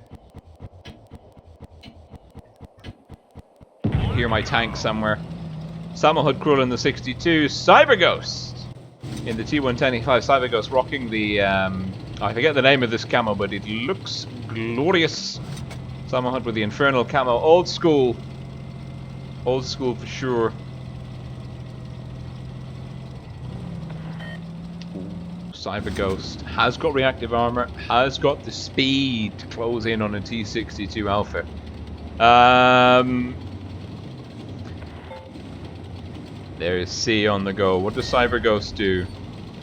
Hear my tank somewhere. Samo Hud Krull in the 62. Cyber Ghost in the T125. Cyber Ghost rocking the, I forget the name of this camo, but it looks glorious. Samo Hud with the Infernal camo. Old school. Old school for sure. Cyber Ghost has got reactive armor, has got the speed to close in on a T62 Alpha. There's C on the go. What does Cyber Ghost do?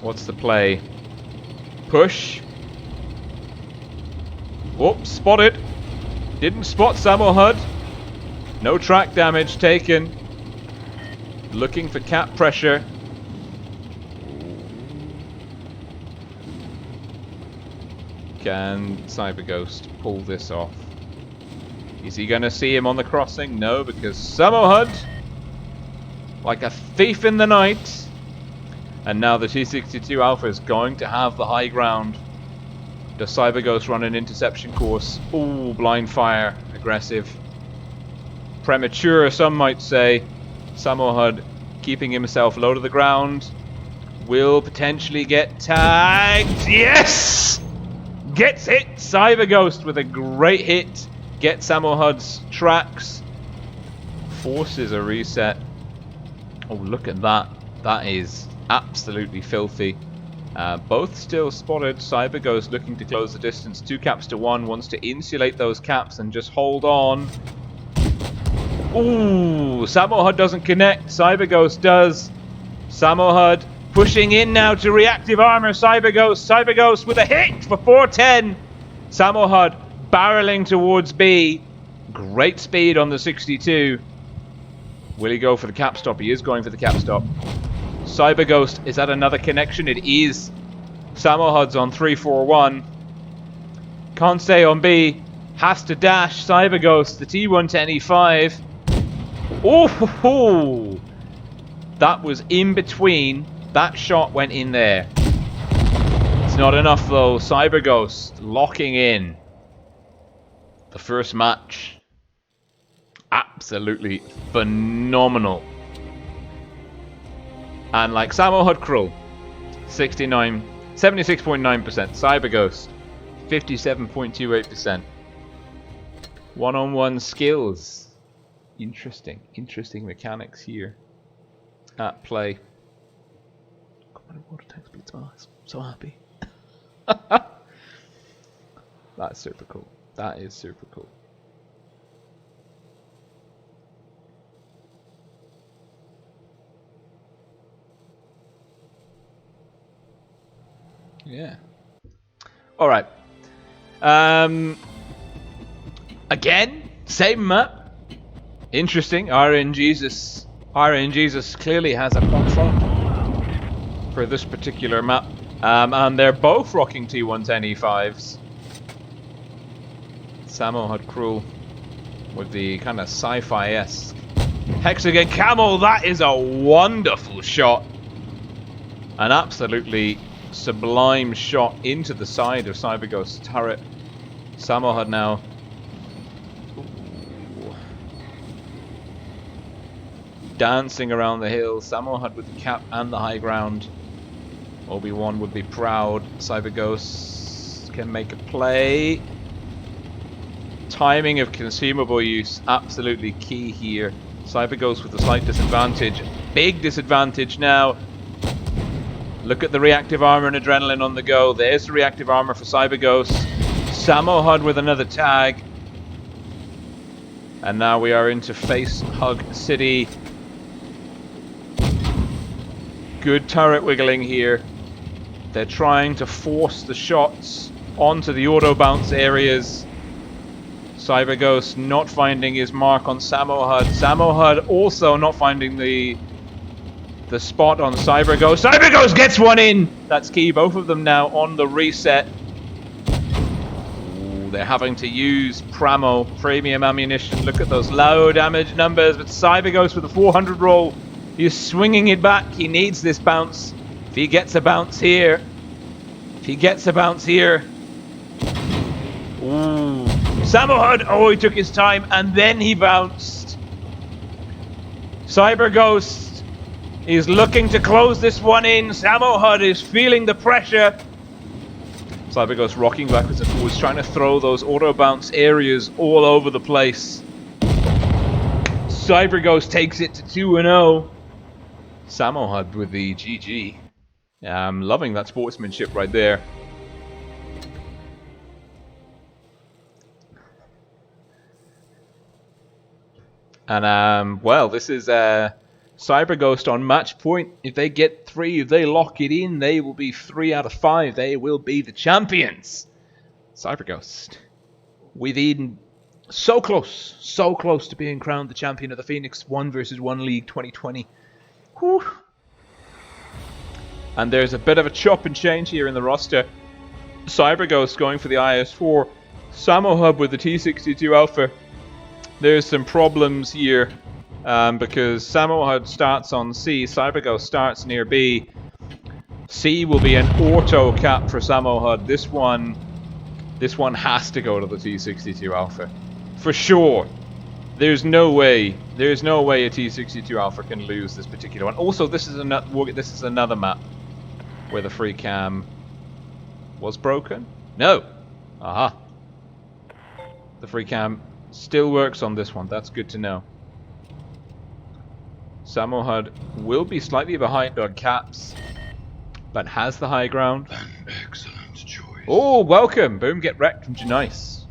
What's the play? Push. Whoops, spotted. Didn't spot Samo Hud. No track damage taken. Looking for cap pressure. Can Cyber Ghost pull this off? Is he going to see him on the crossing? No, because Samo Hud, like a thief in the night. And now the T62 Alpha is going to have the high ground. Does Cyber Ghost run an interception course? Ooh, blind fire. Aggressive. Premature, some might say. Samo Hud keeping himself low to the ground. Will potentially get tagged. Yes! Gets hit! Cyber Ghost with a great hit. Gets Samo Hud's tracks. Forces a reset. Oh, look at that. That is absolutely filthy. Both still spotted. Cyber Ghost looking to close the distance. 2 caps to 1. Wants to insulate those caps and just hold on. Ooh, Samo Hud doesn't connect. Cyber Ghost does. Samo Hud pushing in now to reactive armor. Cyber Ghost with a hit for 410. Samo Hud barreling towards B. Great speed on the 62. Will he go for the cap stop? He is going for the cap stop. Cyber Ghost, is that another connection? It is. Samo Hud's on 341. Can't stay on B. Has to dash. Cyber Ghost, the T110E5. Oh, that was in between. That shot went in there. It's not enough though. Cyber Ghost locking in the first match. Absolutely phenomenal. And like Samo Hud Krull, 76.9%. Cyber Ghost, 57.28%. One-on-one skills. Interesting mechanics here at play. Water tank speed's nice. So happy. That's super cool. That is super cool. Yeah. All right. Again, same map. Interesting. RNGesus clearly has a penchant for this particular map. And they're both rocking T110E5s. Samo Hud Krull with the kind of sci-fi-esque hexagon camo. That is a wonderful shot. An absolutely sublime shot into the side of Cyber Ghost's turret. Samo Hud now. Ooh. Dancing around the hill. Samo Hud with the cap and the high ground. Obi-Wan would be proud. Cyber Ghost can make a play. Timing of consumable use absolutely key here. Cyber Ghost with a slight disadvantage. Big disadvantage now. Look at the reactive armor and adrenaline on the go. There's the reactive armor for Cyber Ghost. Samo Hud with another tag. And now we are into Face Hug City. Good turret wiggling here. They're trying to force the shots onto the auto bounce areas. Cyber Ghost not finding his mark on Samo Hud. Samo Hud also not finding the the spot on CyberGhost. CyberGhost gets one in! That's key. Both of them now on the reset. Ooh, they're having to use Pramo, premium ammunition. Look at those low damage numbers. But CyberGhost with a 400 roll. He's swinging it back. He needs this bounce. If he gets a bounce here. Ooh. Sammo Hud, oh, he took his time, and then he bounced. CyberGhost is looking to close this one in. Sammo Hud is feeling the pressure. CyberGhost rocking backwards and forwards, trying to throw those auto bounce areas all over the place. CyberGhost takes it to 2-0. Sammo Hud with the GG. I'm loving that sportsmanship right there. And well, this is CyberGhost on match point. If they get 3, if they lock it in, they will be 3 out of 5. They will be the champions. CyberGhost within so close to being crowned the champion of the FEN1X 1 vs 1 League 2020. Whew. And there's a bit of a chop and change here in the roster. CyberGhost going for the IS-4. Sammo Hud with the T62 Alpha. There's some problems here because Sammo Hud starts on C, CyberGhost starts near B. C will be an auto cap for Sammo Hud. This one has to go to the T62 Alpha. For sure. There's no way a T62 Alpha can lose this particular one. Also, this is another map where the free cam was broken. No. Aha. The free cam still works on this one. That's good to know. Sammo Hud will be slightly behind on caps, but has the high ground. An excellent choice. Oh, welcome. Boom, get wrecked from Janice.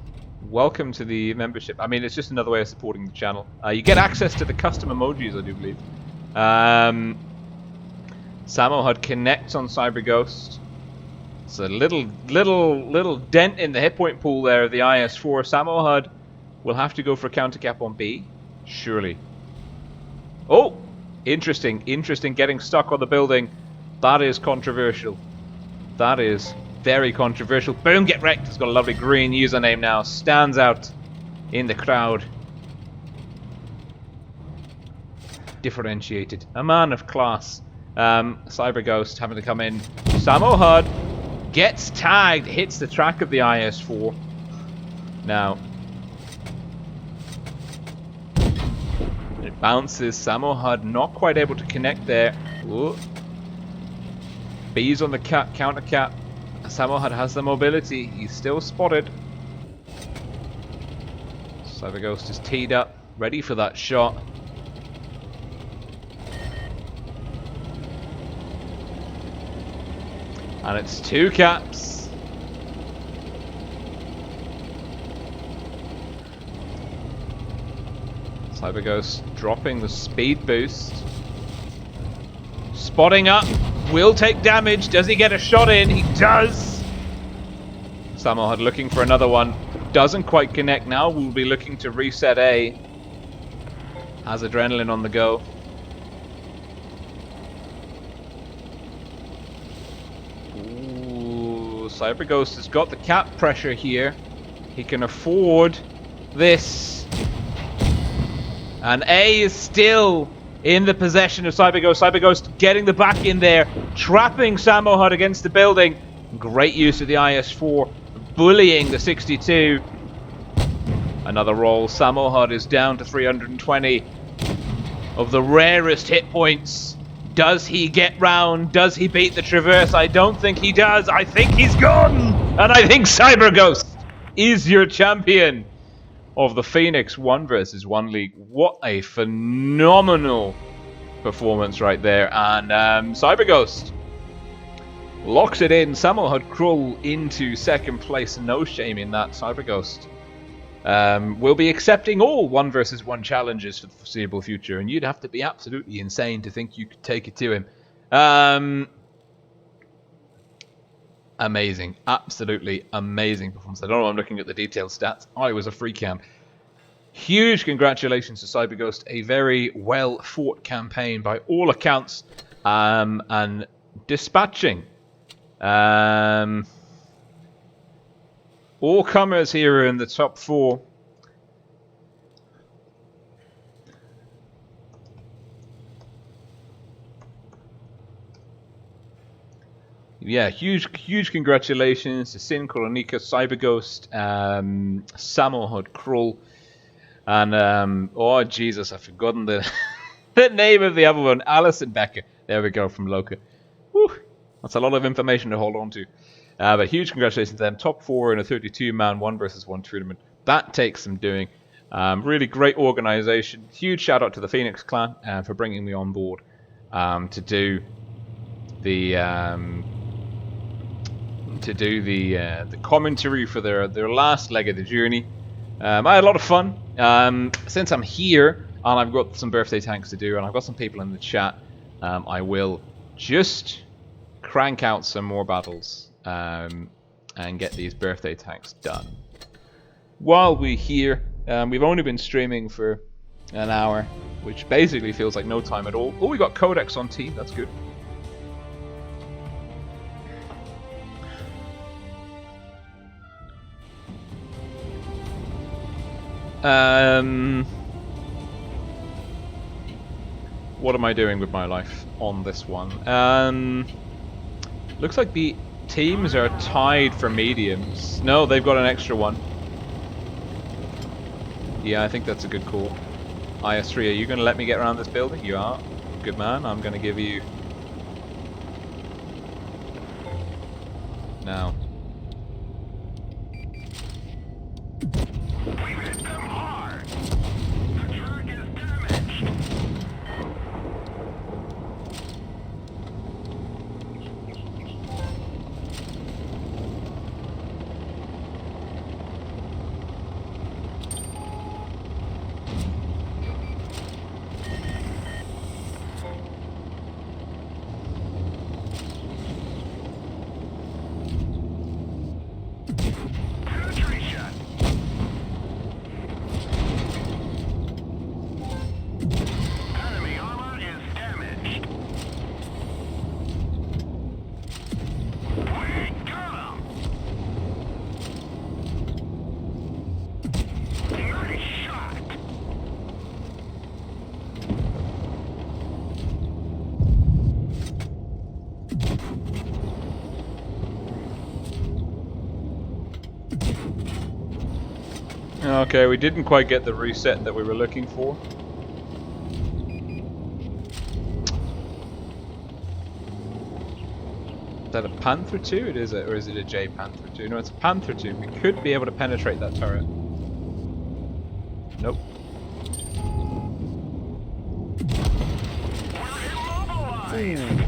Welcome to the membership. I mean, it's just another way of supporting the channel. You get access to the custom emojis, I do believe. Sammo Hud connects on CyberGhost. It's a little dent in the hit point pool there of the IS-4. Sammo Hud will have to go for a counter cap on B, surely. Oh, interesting getting stuck on the building. That is controversial. That is very controversial. Boom, get wrecked. He's got a lovely green username now. Stands out in the crowd. Differentiated. A man of class. CyberGhost having to come in. Sammo Hud gets tagged. Hits the track of the IS-4. Now, it bounces. Sammo Hud not quite able to connect there. Ooh. B's on the counter cap. Sammo Hud has the mobility. He's still spotted. CyberGhost is teed up, ready for that shot. And it's 2 caps. CyberGhost dropping the speed boost. Spotting up. Will take damage. Does he get a shot in? He does. Sammo Hud looking for another one. Doesn't quite connect now. We'll be looking to reset A. Has adrenaline on the go. Ooh, CyberGhost has got the cap pressure here. He can afford this. And A is still in the possession of CyberGhost. CyberGhost getting the back in there, trapping Sammo Hud against the building. Great use of the IS-4, bullying the 62. Another roll. Sammo Hud is down to 320 of the rarest hit points. Does he get round? Does he beat the Traverse? I don't think he does. I think he's gone. And I think CyberGhost is your champion of the FEN1X 1 vs 1 League. What a phenomenal performance right there. And CyberGhost locks it in. Sammo Hud crawl into second place. No shame in that. CyberGhost will be accepting all 1 vs 1 challenges for the foreseeable future. And you'd have to be absolutely insane to think you could take it to him. Amazing. Absolutely amazing performance. I don't know, I'm looking at the detailed stats. I was a free cam. Huge congratulations to CyberGhost. A very well fought campaign by all accounts, and dispatching all comers here in the top 4. Yeah, huge congratulations to Sin, Kolonika, CyberGhost, Samohod, Krull, and oh Jesus, I've forgotten the the name of the other one, Alison Becker. There we go, from Loka. Whew, that's a lot of information to hold on to. But huge congratulations to them. Top 4 in a 32-man 1 versus 1 tournament. That takes some doing. Really great organization. Huge shout out to the FEN1X clan for bringing me on board to do the commentary for their last leg of the journey. I had a lot of fun. Since I'm here and I've got some birthday tanks to do and I've got some people in the chat, I will just crank out some more battles and get these birthday tanks done. While we're here, we've only been streaming for an hour, which basically feels like no time at all. Oh, we got Codex on team, that's good. What am I doing with my life on this one? Looks like the teams are tied for mediums. No, they've got an extra one. Yeah, I think that's a good call. IS3, are you going to let me get around this building? You are. Good man. I'm going to give you... Now. We hit them hard. The track is damaged. Penetration. Enemy armor is damaged. We got him. Nice shot. Okay, we didn't quite get the reset that we were looking for. Is that a Panther 2? It is, or is it a J Panther 2? No, it's a Panther 2. We could be able to penetrate that turret. Nope. We're immobilized.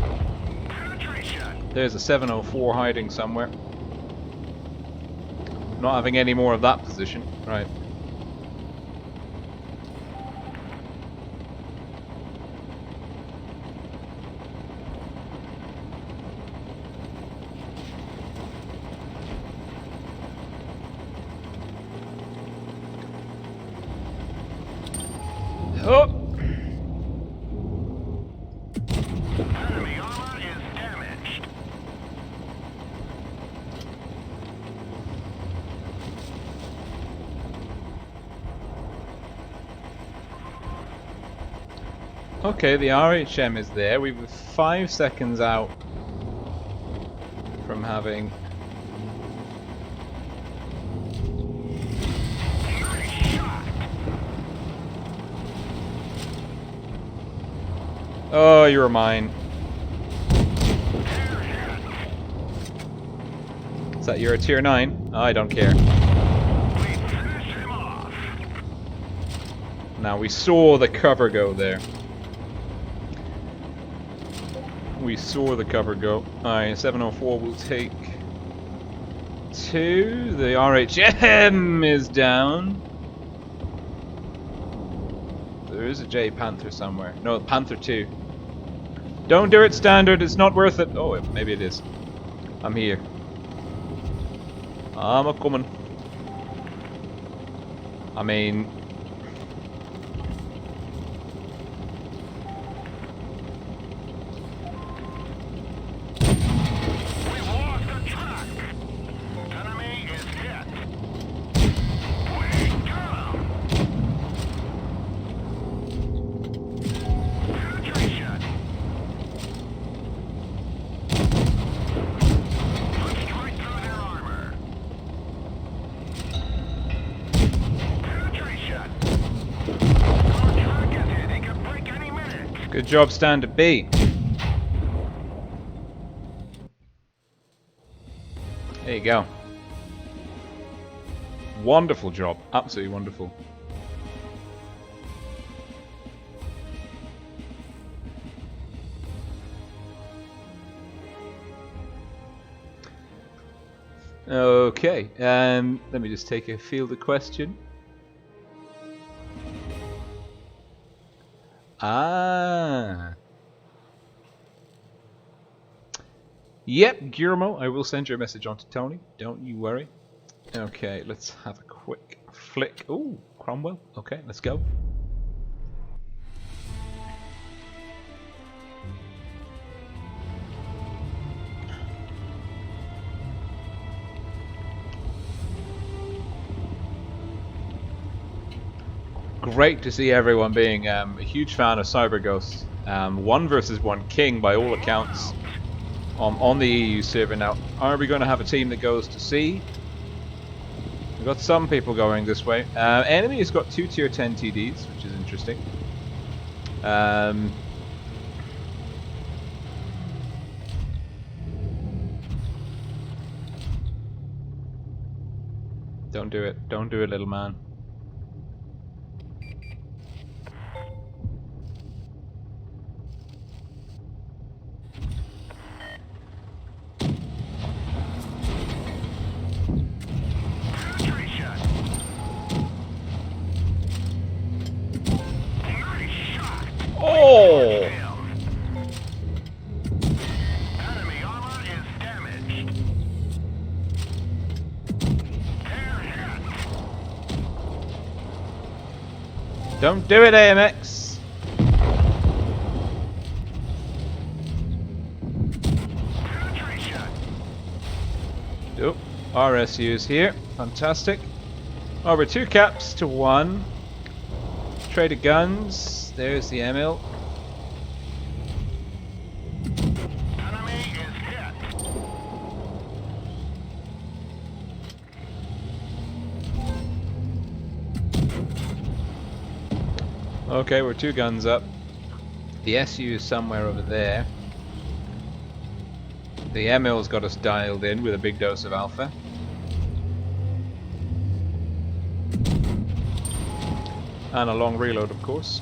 Penetration. There's a 704 hiding somewhere. Not having any more of that position. Right. Oh! Enemy armor is damaged. Okay, the RHM is there. We were 5 seconds out from having... Nice shot. Oh, you're mine. Is that you're a tier 9? I don't care. We finish him off. Now, we saw the cover go there. We saw the cover go. Alright, 704 will take 2. The RHM is down. There is a J Panther somewhere. No, Panther 2. Don't do it, Standard. It's not worth it. Oh, maybe it is. I'm here. I'm a coming. I mean, Good job, Standard B. There you go. Wonderful job. Absolutely wonderful. Okay, let me just take a field question. Yep, Guillermo, I will send your message on to Tony. Don't you worry. Okay, let's have a quick flick. Ooh, Cromwell. Okay, let's go. Great to see everyone being a huge fan of Cyber Ghost. 1 versus 1 king by all accounts on the EU server. Now, are we going to have a team that goes to C? We've got some people going this way. Enemy has got 2 tier 10 TDs, which is interesting. Don't do it. Don't do it, little man. Oh! Enemy armor is damaged. Don't do it, AMX! Oh, RSU is here. Fantastic. Oh, we're 2 caps to 1. Trade of guns. There's the ML. Enemy is hit. Okay, we're 2 guns up. The SU is somewhere over there. The ML's got us dialed in with a big dose of alpha. And a long reload, of course.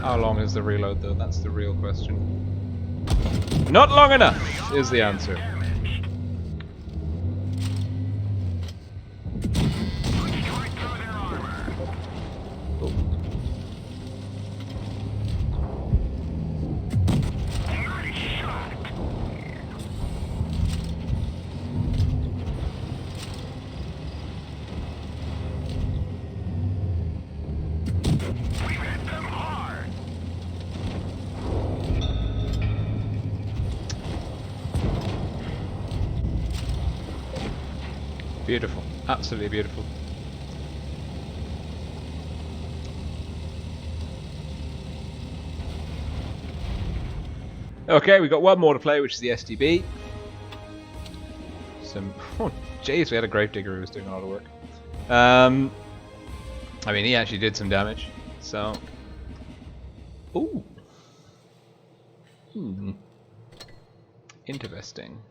How long is the reload, though? That's the real question. Not long enough, is the answer. Oh. Beautiful. Absolutely beautiful. Okay, we've got one more to play, which is the STB. Oh, jeez, we had a Gravedigger who was doing a lot of work. I mean, he actually did some damage, so... Ooh. Interesting.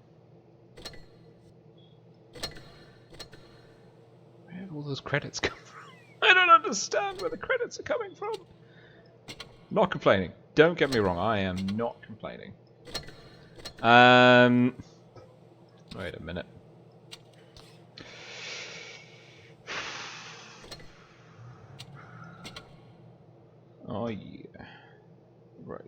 Where did all those credits come from? I don't understand where the credits are coming from. Not complaining. Don't get me wrong, I am not complaining. Wait a minute. Oh yeah. Right.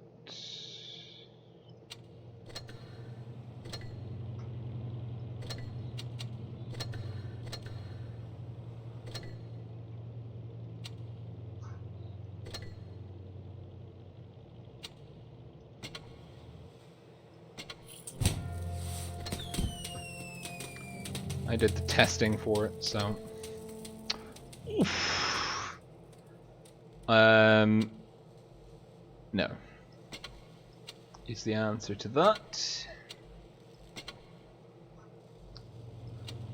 I did the testing for it, so. Oof. No. Is the answer to that.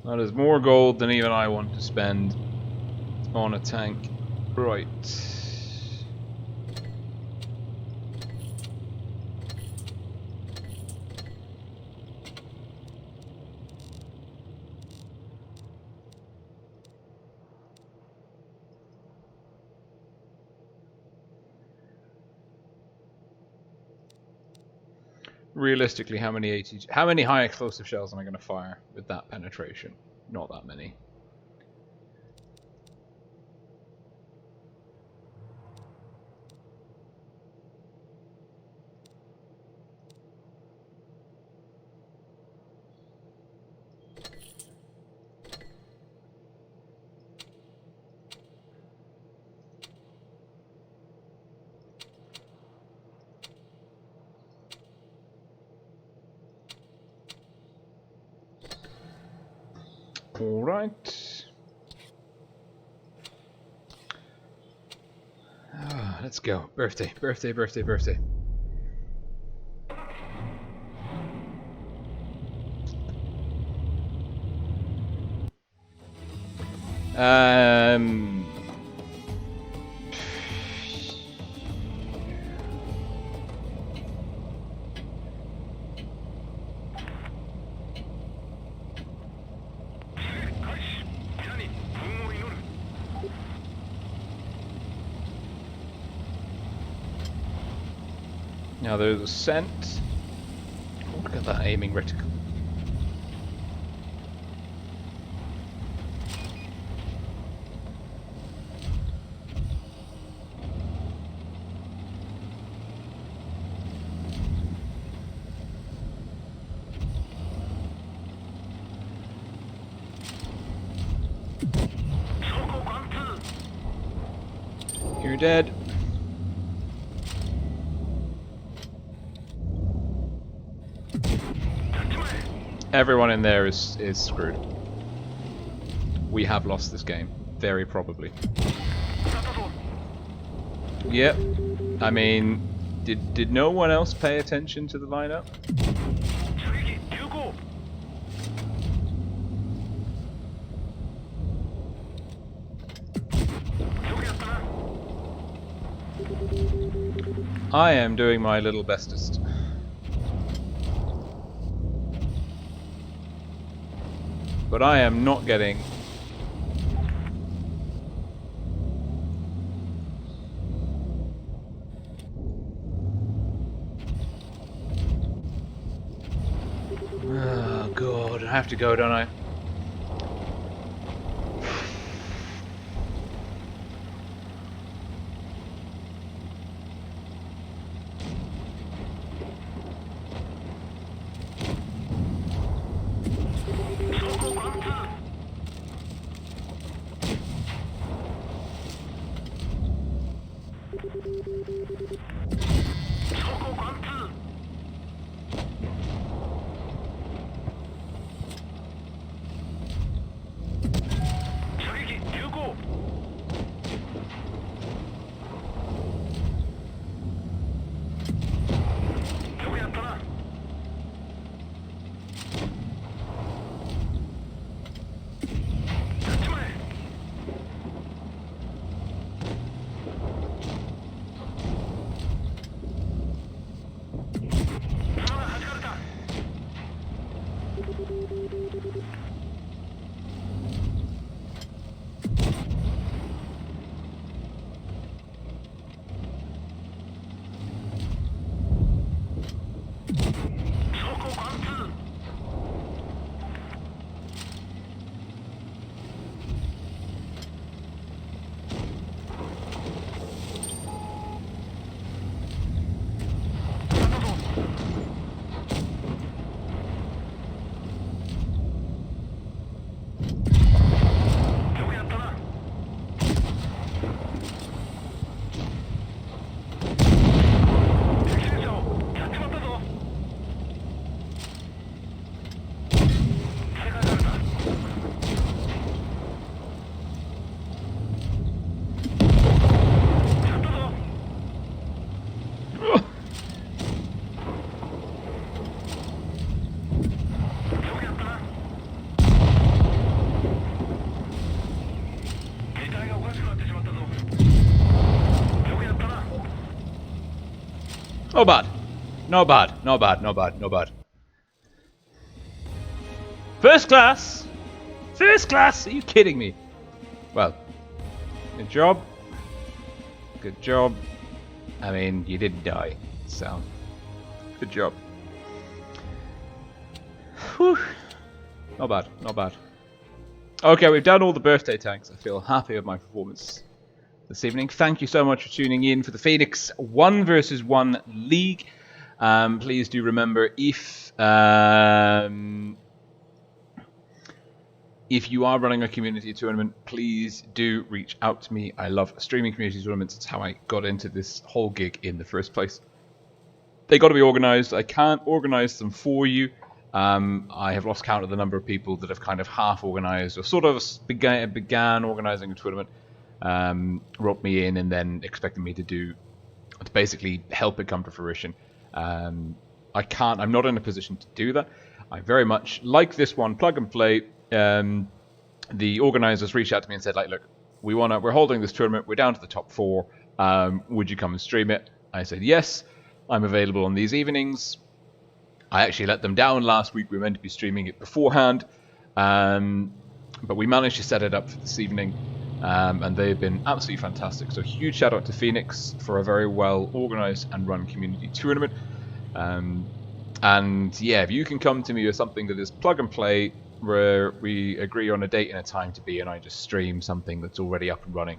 That is more gold than even I want to spend on a tank. Right. Realistically, how many high explosive shells am I going to fire with that penetration? Not that many. All right. Let's go. Birthday, birthday, birthday, birthday. Um. Now there's a scent. Oh, look at that aiming reticle. You're dead. Everyone in there is screwed. We have lost this game, very probably. Yep. I mean, did no one else pay attention to the lineup? I am doing my little bestest. But I am not getting... Oh god, I have to go, don't I? Not bad. Not bad. Not bad. Not bad. Not bad. First class. First class. Are you kidding me? Well, good job. Good job. I mean, you didn't die, so good job. Whew. Not bad. Not bad. Okay, we've done all the birthday tanks. I feel happy with my performance this evening. Thank you so much for tuning in for the FEN1X 1 versus 1 League. Please do remember, if you are running a community tournament, please do reach out to me. I love streaming community tournaments. It's how I got into this whole gig in the first place. They got to be organised. I can't organise them for you. I have lost count of the number of people that have kind of half organised or sort of began organising a tournament, wrote me in, and then expected me to basically help it come to fruition. I can't. I'm not in a position to do that. I very much like this one, plug and play. The organisers reached out to me and said, like, look, we're holding this tournament. We're down to the top 4. Would you come and stream it? I said yes. I'm available on these evenings. I actually let them down last week. We were meant to be streaming it beforehand, but we managed to set it up for this evening, and they've been absolutely fantastic. So huge shout out to FEN1X for a very well organised and run community tournament. And yeah, if you can come to me with something that is plug and play, where we agree on a date and a time to be, and I just stream something that's already up and running,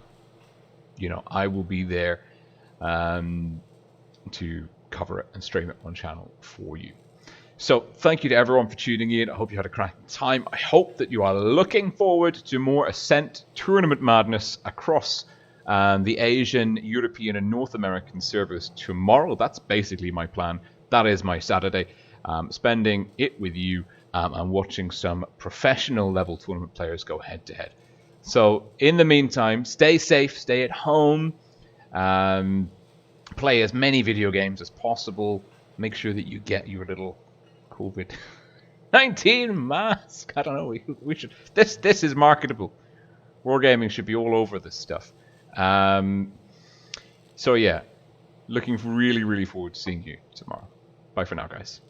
you know, I will be there to cover it and stream it on channel for you. So thank you to everyone for tuning in. I hope you had a cracking time. I hope that you are looking forward to more Ascent tournament madness across the Asian, European, and North American servers tomorrow. That's basically my plan. That is my Saturday. Spending it with you and watching some professional level tournament players go head to head. So in the meantime, stay safe, stay at home, play as many video games as possible. Make sure that you get your little COVID-19 mask. I don't know. We should. This is marketable. Wargaming should be all over this stuff. So yeah, looking really forward to seeing you tomorrow. Bye for now, guys.